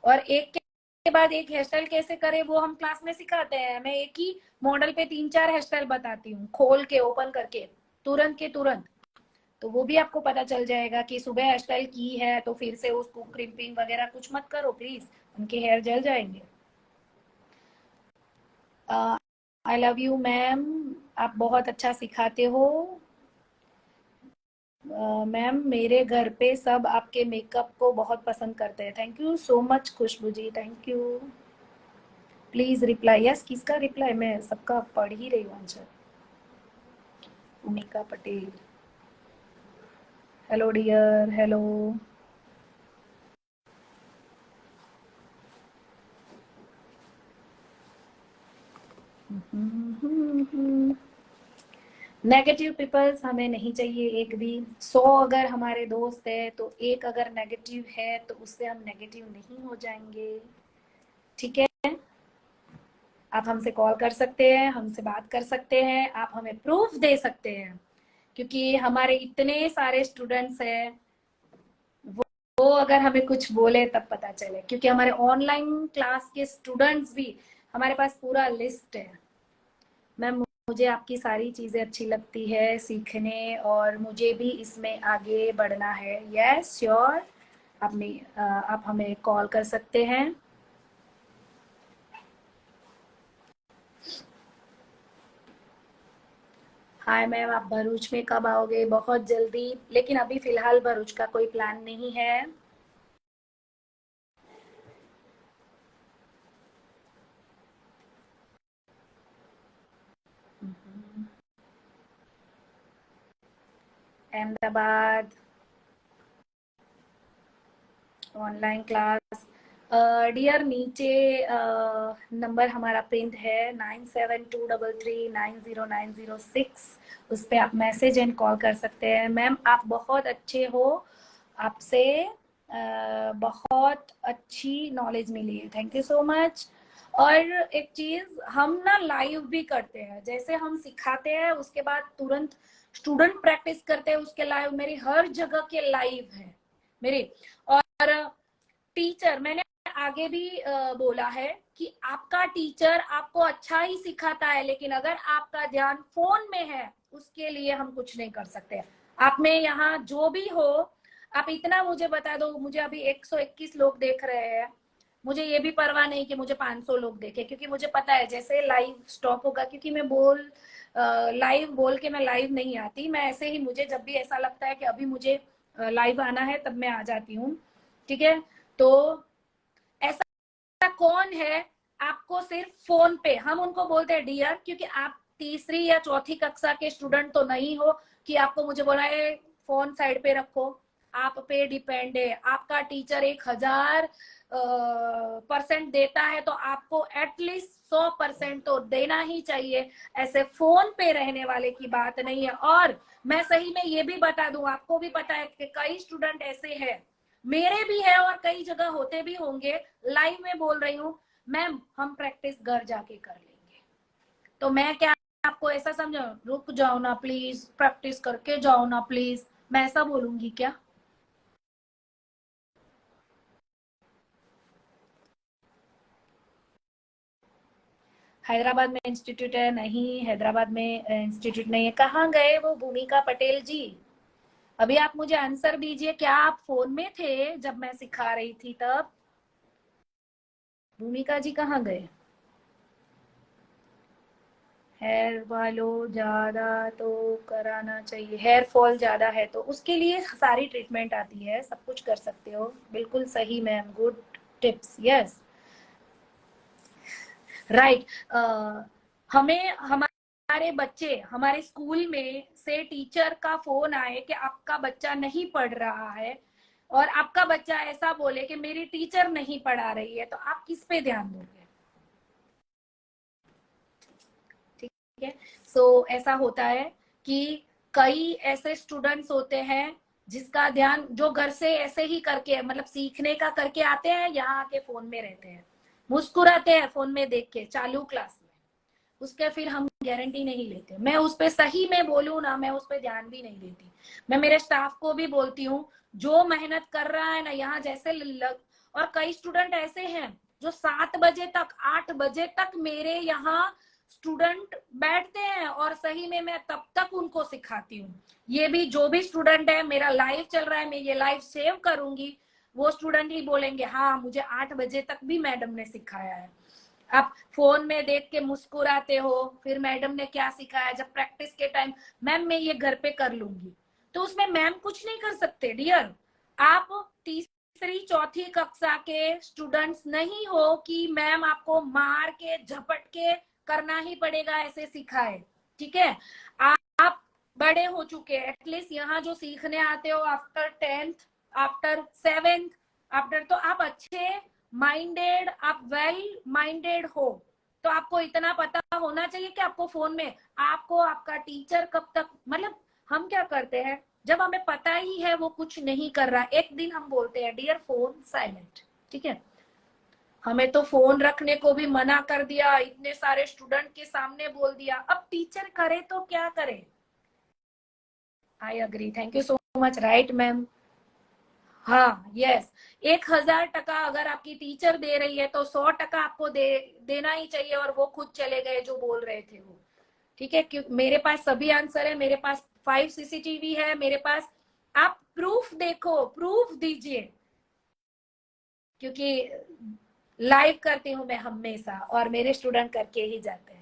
और एक के बाद एक हेयर स्टाइल कैसे करे वो हम क्लास में सिखाते हैं। मैं एक ही मॉडल पे 3-4 हेयर स्टाइल बताती हूँ, खोल के ओपन करके तुरंत के तुरंत। तो वो भी आपको पता चल जाएगा कि सुबह हेयर स्टाइल की है तो फिर से उसको क्रिम्पिंग वगैरह कुछ मत करो प्लीज, उनके हेयर जल जाएंगे। आई लव यू मैम, आप बहुत अच्छा सिखाते हो। मैम मेरे घर पे सब आपके मेकअप को बहुत पसंद करते हैं। Thank you so much Khushboo ji, thank you. Please reply. Yes, किसका रिप्लाई? मैं सबका पढ़ ही रही हूँ answer. Umika Patel, hello dear, hello. Negative peoples हमें नहीं चाहिए एक भी। 100 अगर हमारे दोस्त है तो एक अगर नेगेटिव है तो उससे हम नेगेटिव नहीं हो जाएंगे, ठीक है। आप हमसे कॉल कर सकते हैं, हमसे बात कर सकते हैं, आप हमें प्रूफ दे सकते हैं, क्योंकि हमारे इतने सारे स्टूडेंट्स हैं। वो अगर हमें कुछ बोले तब पता चले, क्योंकि हमारे ऑनलाइन क्लास के स्टूडेंट्स भी हमारे पास पूरा लिस्ट है। मैम मुझे आपकी सारी चीजें अच्छी लगती है सीखने और मुझे भी इसमें आगे बढ़ना है। यस श्योर, आप हमें कॉल कर सकते हैं। हाय मैम, आप भरूच में कब आओगे? बहुत जल्दी, लेकिन अभी फिलहाल भरूच का कोई प्लान नहीं है। Ahmedabad online class. डियर नीचे नंबर हमारा प्रिंट है 9723390906, उस पर आप मैसेज एंड कॉल कर सकते हैं। मैम आप बहुत अच्छे हो, आपसे बहुत अच्छी नॉलेज मिली है, थैंक यू सो मच। और एक चीज हम ना लाइव भी करते हैं, जैसे हम सिखाते हैं उसके बाद तुरंत स्टूडेंट प्रैक्टिस करते हैं उसके लाइव। मेरी हर जगह के लाइव है मेरे। और टीचर मैंने आगे भी बोला है कि आपका टीचर आपको अच्छा ही सिखाता है, लेकिन अगर आपका ध्यान फोन में है उसके लिए हम कुछ नहीं कर सकते। आप में यहाँ जो भी हो, आप इतना मुझे बता दो। मुझे अभी 121 लोग देख रहे हैं, मुझे ये भी परवाह नहीं कि मुझे 500 लोग देखे, क्योंकि मुझे पता है जैसे लाइव स्टॉप होगा, क्योंकि मैं लाइव बोल के मैं लाइव नहीं आती, मैं ऐसे ही, मुझे जब भी ऐसा लगता है कि अभी मुझे लाइव आना है तब मैं आ जाती हूँ। ठीक है, तो ऐसा कौन है आपको सिर्फ फोन पे, हम उनको बोलते हैं डियर, क्योंकि आप तीसरी या चौथी कक्षा के स्टूडेंट तो नहीं हो कि आपको मुझे बोला है फोन साइड पे रखो। आप पे डिपेंड है, आपका टीचर 1000% देता है तो आपको एटलीस्ट 100% तो देना ही चाहिए। ऐसे फोन पे रहने वाले की बात नहीं है। और मैं सही में ये भी बता दूं, आपको भी पता है कि कई स्टूडेंट ऐसे हैं, मेरे भी है और कई जगह होते भी होंगे, लाइव में बोल रही हूँ मैम, हम प्रैक्टिस घर जाके कर लेंगे। तो मैं क्या आपको ऐसा समझा, रुक जाओ ना प्लीज, प्रैक्टिस करके जाओ ना प्लीज, मैं ऐसा बोलूंगी क्या? हैदराबाद में इंस्टीट्यूट है? नहीं, हैदराबाद में इंस्टीट्यूट नहीं है। कहाँ गए वो भूमिका पटेल जी? अभी आप मुझे आंसर दीजिए, क्या आप फोन में थे जब मैं सिखा रही थी तब? भूमिका जी कहाँ गए? हेयर वालों ज्यादा तो कराना चाहिए, हेयर फॉल ज्यादा है तो उसके लिए सारी ट्रीटमेंट आती है, सब कुछ कर सकते हो। बिल्कुल सही ma'am, good tips, yes right. हमें हमारे बच्चे, हमारे स्कूल में से टीचर का फोन आए कि आपका बच्चा नहीं पढ़ रहा है, और आपका बच्चा ऐसा बोले कि मेरी टीचर नहीं पढ़ा रही है, तो आप किस पे ध्यान दोगे? ठीक है, सो ऐसा होता है कि कई ऐसे स्टूडेंट्स होते हैं जिसका ध्यान, जो घर से ऐसे ही करके, मतलब सीखने का करके आते हैं, यहाँ आके फोन में रहते हैं, मुस्कुराते हैं फोन में देख के चालू क्लास में, उसके फिर हम गारंटी नहीं लेते। मैं उस पर सही में बोलूँ ना, मैं उस पर ध्यान भी नहीं देती। मैं मेरे स्टाफ को भी बोलती हूँ, जो मेहनत कर रहा है ना यहाँ जैसे और कई स्टूडेंट ऐसे हैं जो 7 बजे तक, 8 बजे तक मेरे यहाँ स्टूडेंट बैठते हैं, और सही में मैं तब तक उनको सिखाती हूँ। ये भी जो भी स्टूडेंट है, मेरा लाइव चल रहा है, मैं ये लाइव सेव करूंगी, वो स्टूडेंट ही बोलेंगे हाँ मुझे 8 बजे तक भी मैडम ने सिखाया है। आप फोन में देख के मुस्कुराते हो, फिर मैडम ने क्या सिखाया जब प्रैक्टिस के टाइम, मैम मैं ये घर पे कर लूंगी, तो उसमें मैम कुछ नहीं कर सकते डियर। आप तीसरी चौथी कक्षा के स्टूडेंट्स नहीं हो कि मैम आपको मार के झपट के करना ही पड़ेगा ऐसे सिखाए। ठीक है, आप बड़े हो चुके, एटलीस्ट यहाँ जो सीखने आते हो after 10th, after 7th, after, तो आप अच्छे माइंडेड, आप वेल माइंडेड हो, तो आपको इतना पता होना चाहिए कि आपको फोन में, आपको आपका टीचर कब तक, मतलब हम क्या करते हैं जब हमें पता ही है वो कुछ नहीं कर रहा, एक दिन हम बोलते हैं डियर फोन साइलेंट। ठीक है, हमें तो फोन रखने को भी मना कर दिया, इतने सारे स्टूडेंट के सामने बोल दिया, अब टीचर करे तो क्या करे? I agree, thank you so much, right ma'am. हाँ यस, 1000 टका अगर आपकी टीचर दे रही है तो 100 टका आपको देना ही चाहिए, और वो खुद चले गए जो बोल रहे थे वो। ठीक है, क्यों मेरे पास सभी आंसर है, मेरे पास 5 CCTV है मेरे पास, आप प्रूफ देखो, प्रूफ दीजिए, क्योंकि लाइव करती हूँ मैं हमेशा, और मेरे स्टूडेंट करके ही जाते हैं।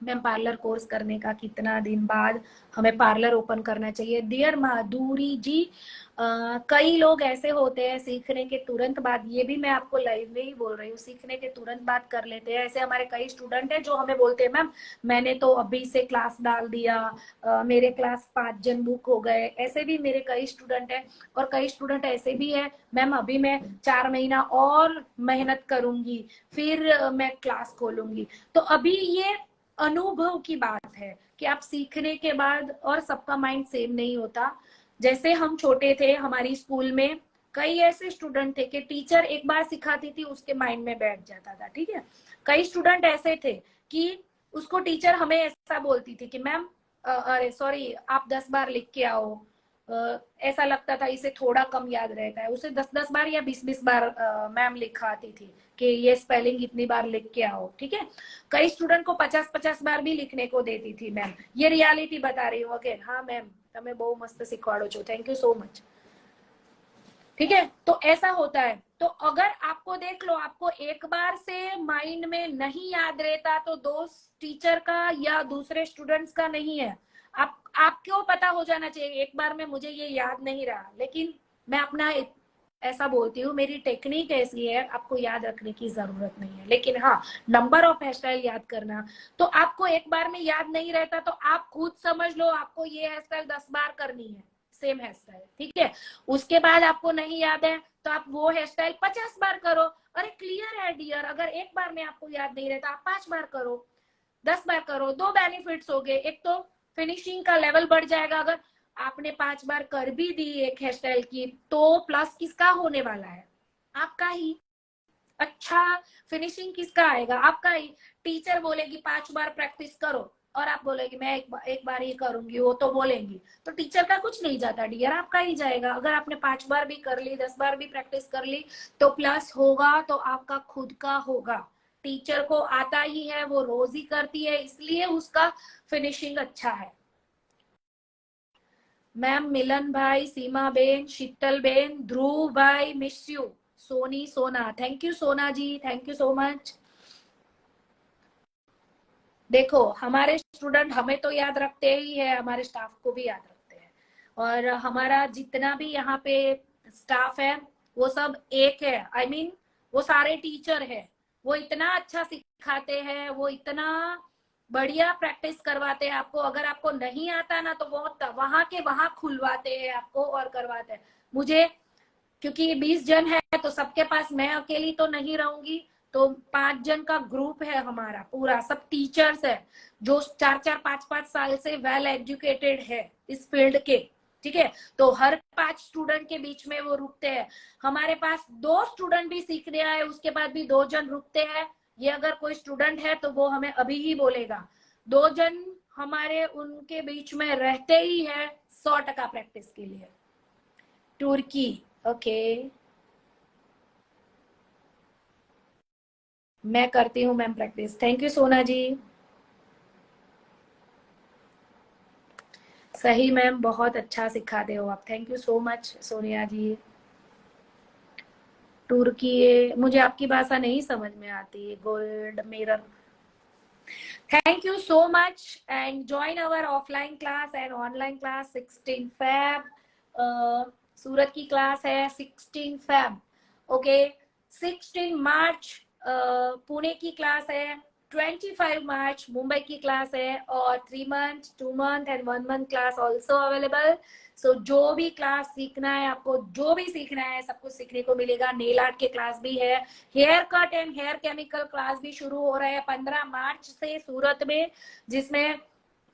मैम पार्लर कोर्स करने का कितना दिन बाद हमें पार्लर ओपन करना चाहिए? डियर माधुरी जी, कई लोग ऐसे होते हैं सीखने के तुरंत बाद, ये भी मैं आपको लाइव में ही बोल रही हूँ, सीखने के तुरंत बाद कर लेते हैं। ऐसे हमारे कई स्टूडेंट हैं जो हमें बोलते हैं मैम मैंने तो अभी से क्लास डाल दिया, मेरे क्लास 5 जन बुक हो गए, ऐसे भी मेरे कई स्टूडेंट हैं। और कई स्टूडेंट ऐसे भी है, मैम अभी मैं 4 महीना और मेहनत करूंगी, फिर मैं क्लास खोलूंगी। तो अभी ये अनुभव की बात है कि आप सीखने के बाद, और सबका माइंड सेम नहीं होता। जैसे हम छोटे थे, हमारी स्कूल में कई ऐसे स्टूडेंट थे कि टीचर एक बार सिखाती थी उसके माइंड में बैठ जाता था। ठीक है, कई स्टूडेंट ऐसे थे कि उसको टीचर हमें ऐसा बोलती थी कि मैम अरे सॉरी आप 10 बार लिख के आओ, ऐसा लगता था इसे थोड़ा कम याद रहता है, उसे 10-10 बार या 20-20 बार मैम लिखाती थी कि ये स्पेलिंग इतनी बार लिख के आओ। ठीक है, कई स्टूडेंट को 50-50 बार भी लिखने को देती थी मैम, ये रियलिटी बता रही हूँ अगेन। हाँ मैम તમે બહુ મસ્ત શીખવાડો છો, थैंक यू सो मच। ठीक है, तो ऐसा होता है। तो अगर आपको देख लो आपको एक बार से माइंड में नहीं याद रहता तो दोस्त टीचर का या दूसरे स्टूडेंट्स का नहीं है। आपको पता हो जाना चाहिए एक बार में मुझे ये याद नहीं रहा, लेकिन मैं अपना ऐसा बोलती हूँ, मेरी टेक्निक ऐसी है, आपको याद रखने की जरूरत नहीं है। लेकिन हाँ, नंबर ऑफ हेयर स्टाइल याद करना, तो आपको एक बार में याद नहीं रहता तो आप खुद समझ लो आपको ये हेयर स्टाइल 10 बार करनी है, सेम हेयर स्टाइल, ठीक है। उसके बाद आपको नहीं याद है तो आप वो हेयर स्टाइल 50 बार करो। अरे क्लियर है डियर, अगर एक बार में आपको याद नहीं रहता आप 5 बार करो, 10 बार करो। दो बेनिफिट्स हो गए, एक तो फिनिशिंग का लेवल बढ़ जाएगा। अगर आपने 5 बार कर भी दी एक हेयर स्टाइल की तो प्लस किसका होने वाला है, आपका ही। अच्छा फिनिशिंग किसका आएगा, आपका ही। टीचर बोलेगी 5 बार प्रैक्टिस करो और आप बोलेगी मैं एक बार ही करूंगी, वो तो बोलेंगी, तो टीचर का कुछ नहीं जाता डियर, आपका ही जाएगा। अगर आपने 5 बार भी कर ली, 10 बार भी प्रैक्टिस कर ली तो प्लस होगा तो आपका खुद का होगा। टीचर को आता ही है, वो रोज ही करती है, इसलिए उसका फिनिशिंग अच्छा है। मैम मिलन भाई, सीमा बेन, शीतल बेन, ध्रुव भाई, मिस यू। सोनी सोना, थैंक यू सोना जी, थैंक यू सो मच। देखो हमारे स्टूडेंट हमें तो याद रखते ही है, हमारे स्टाफ को भी याद रखते हैं, और हमारा जितना भी यहाँ पे स्टाफ है वो सब एक है। आई मीन वो सारे टीचर है, वो इतना अच्छा सिखाते हैं, वो इतना बढ़िया प्रैक्टिस करवाते हैं आपको। अगर आपको नहीं आता ना तो वो वहां के वहां खुलवाते हैं आपको और करवाते हैं। मुझे क्योंकि 20 जन है तो सबके पास मैं अकेली तो नहीं रहूंगी, तो 5 जन का ग्रुप है हमारा पूरा, सब टीचर्स है जो 4-4 5-5 साल से वेल एजुकेटेड है इस फील्ड के, ठीक है। तो हर 5 स्टूडेंट के बीच में वो रुकते हैं। हमारे पास 2 स्टूडेंट भी सीखने आए उसके बाद भी 2 जन रुकते हैं। ये अगर कोई स्टूडेंट है तो वो हमें अभी ही बोलेगा। 2 जन हमारे उनके बीच में रहते ही है 100% प्रैक्टिस के लिए। तुर्की, ओके, मैं करती हूँ मैम प्रैक्टिस। थैंक यू सोना जी। सही मैम, बहुत अच्छा सिखाते हो आप, thank you so much Sonia ji. तुर्की, मुझे आपकी भाषा नहीं समझ में आती। Gold mirror, thank you so much and join our offline class and online class 16 fab. Surat की क्लास है 16 फैब, ओके। 16 मार्च पुणे की क्लास है, 25 मार्च मुंबई की क्लास है, और 3 month 2 month and 1 month class also available. So जो भी क्लास सीखना है आपको, जो भी सीखना है सब कुछ सीखने को मिलेगा। नेल आर्ट के क्लास भी है, hair cut and hair chemical class भी शुरू हो रहा है 15 मार्च से सूरत में, जिसमें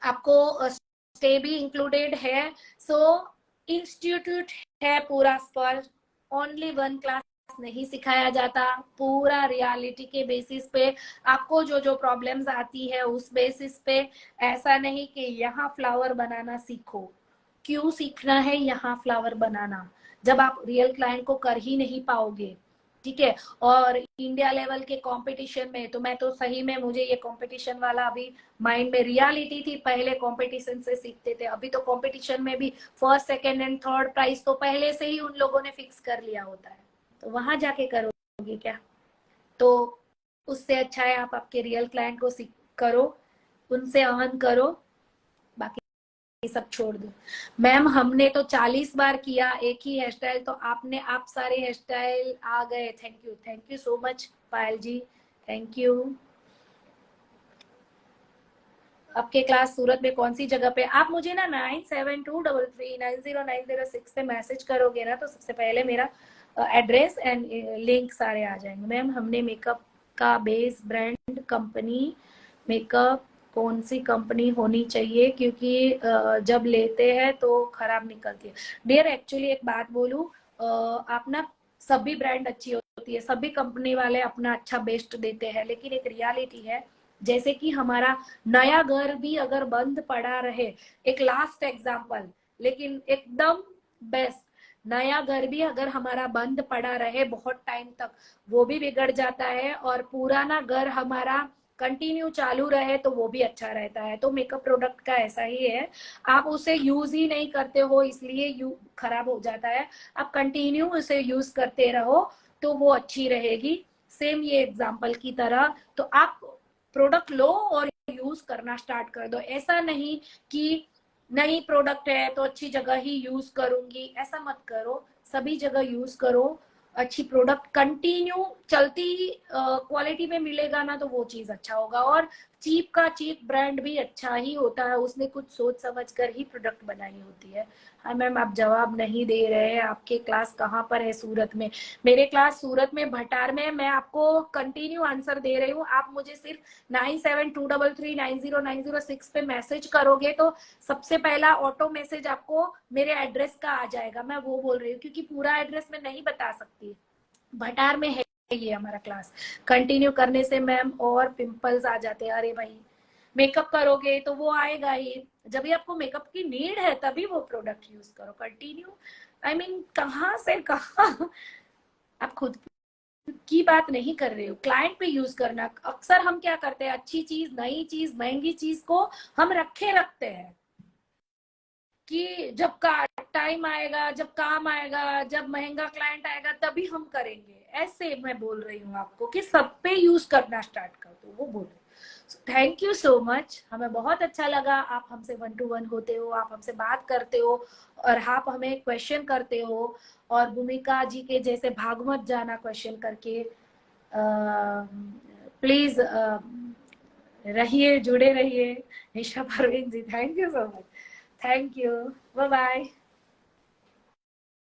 आपको स्टे भी इंक्लूडेड है। सो इंस्टीट्यूट है पूरा स्पर्श, ओनली 1 क्लास नहीं सिखाया जाता, पूरा रियलिटी के बेसिस पे आपको जो जो प्रॉब्लम्स आती है उस बेसिस पे। ऐसा नहीं कि यहाँ फ्लावर बनाना सीखो, क्यों सीखना है यहाँ फ्लावर बनाना जब आप रियल क्लाइंट को कर ही नहीं पाओगे, ठीक है। और इंडिया लेवल के कंपटीशन में तो मैं तो सही में, मुझे ये कंपटीशन वाला अभी माइंड में रियलिटी थी, पहले कंपटीशन से सीखते थे, अभी तो कंपटीशन में भी first second and third prize तो पहले से ही उन लोगों ने फिक्स कर लिया होता है, तो वहां जाके करोगे क्या। तो उससे अच्छा है आप आपके रियल क्लाइंट को सीख करो, उनसे अर्न करो, बाकी ये सब छोड़ दो। मैम हमने तो 40 बार किया एक ही हेयर स्टाइल, तो आपने आप सारे हेयर स्टाइल आ गए। Thank you so much Payal ji, thank you. आपके क्लास सूरत में कौन सी जगह पे, आप मुझे ना 9723390906 पे मैसेज करोगे ना तो सबसे पहले मेरा एड्रेस एंड लिंक सारे आ जाएंगे। मैम हमने मेकअप का बेस ब्रांड कंपनी, मेकअप कौन सी कंपनी होनी चाहिए, क्योंकि जब लेते हैं तो खराब निकलती है। डियर एक्चुअली एक बात बोलूं, आप ना सभी ब्रांड अच्छी होती है, सभी कंपनी वाले अपना अच्छा बेस्ट देते हैं, लेकिन एक रियलिटी है, जैसे कि हमारा नया घर भी अगर बंद पड़ा रहे, एक लास्ट एग्जांपल, लेकिन एकदम बेस्ट, नया घर भी अगर हमारा बंद पड़ा रहे बहुत टाइम तक वो भी बिगड़ जाता है, और पुराना घर हमारा कंटिन्यू चालू रहे तो वो भी अच्छा रहता है। तो मेकअप प्रोडक्ट का ऐसा ही है, आप उसे यूज ही नहीं करते हो इसलिए खराब हो जाता है, आप कंटिन्यू उसे यूज करते रहो तो वो अच्छी रहेगी। सेम ये एग्जाम्पल की तरह, तो आप प्रोडक्ट लो और यूज करना स्टार्ट कर दो। ऐसा नहीं कि नई प्रोडक्ट है तो अच्छी जगह ही यूज करूंगी, ऐसा मत करो, सभी जगह यूज करो। अच्छी प्रोडक्ट कंटिन्यू चलती क्वालिटी में मिलेगा ना, तो वो चीज अच्छा होगा। और चीप का चीप ब्रांड भी अच्छा ही होता है, उसने कुछ सोच समझ कर ही प्रोडक्ट बनाई होती है। हाँ मैम, आप जवाब नहीं दे रहे हैं। आपके क्लास कहाँ पर है? सूरत में? मेरे क्लास सूरत में भटार में। मैं आपको कंटिन्यू आंसर दे रही हूँ, आप मुझे सिर्फ 9723390906 पे मैसेज करोगे तो सबसे पहला ऑटो मैसेज आपको मेरे एड्रेस का आ जाएगा। मैं वो बोल रही हूँ, क्योंकि पूरा एड्रेस मैं नहीं बता सकती। भटार में है ये हमारा क्लास। कंटिन्यू करने से मैम और पिंपल्स आ जाते हैं। अरे भाई, मेकअप करोगे तो वो आएगा ही। जब भी आपको मेकअप की नीड है तभी वो प्रोडक्ट यूज करो कंटिन्यू। आई मीन कहाँ से कहाँ आप खुद की बात नहीं कर रहे हो, क्लाइंट पे यूज करना। अक्सर हम क्या करते हैं, अच्छी चीज, नई चीज, महंगी चीज को हम रखे रखते हैं कि जब का टाइम आएगा, जब काम आएगा, जब महंगा क्लाइंट आएगा तभी हम करेंगे। ऐसे मैं बोल रही हूँ आपको कि सब पे यूज करना स्टार्ट कर दो, वो बोल रही। थैंक यू सो मच, हमें बहुत अच्छा लगा। आप हमसे 1 to 1 होते हो, आप हमसे बात करते हो और आप हमें क्वेश्चन करते हो। और भूमिका जी के जैसे भाग मत जाना क्वेश्चन करके। प्लीज रहिए, जुड़े रहिए। Nisha Parveen ji, thank you so much. Thank you, bye bye.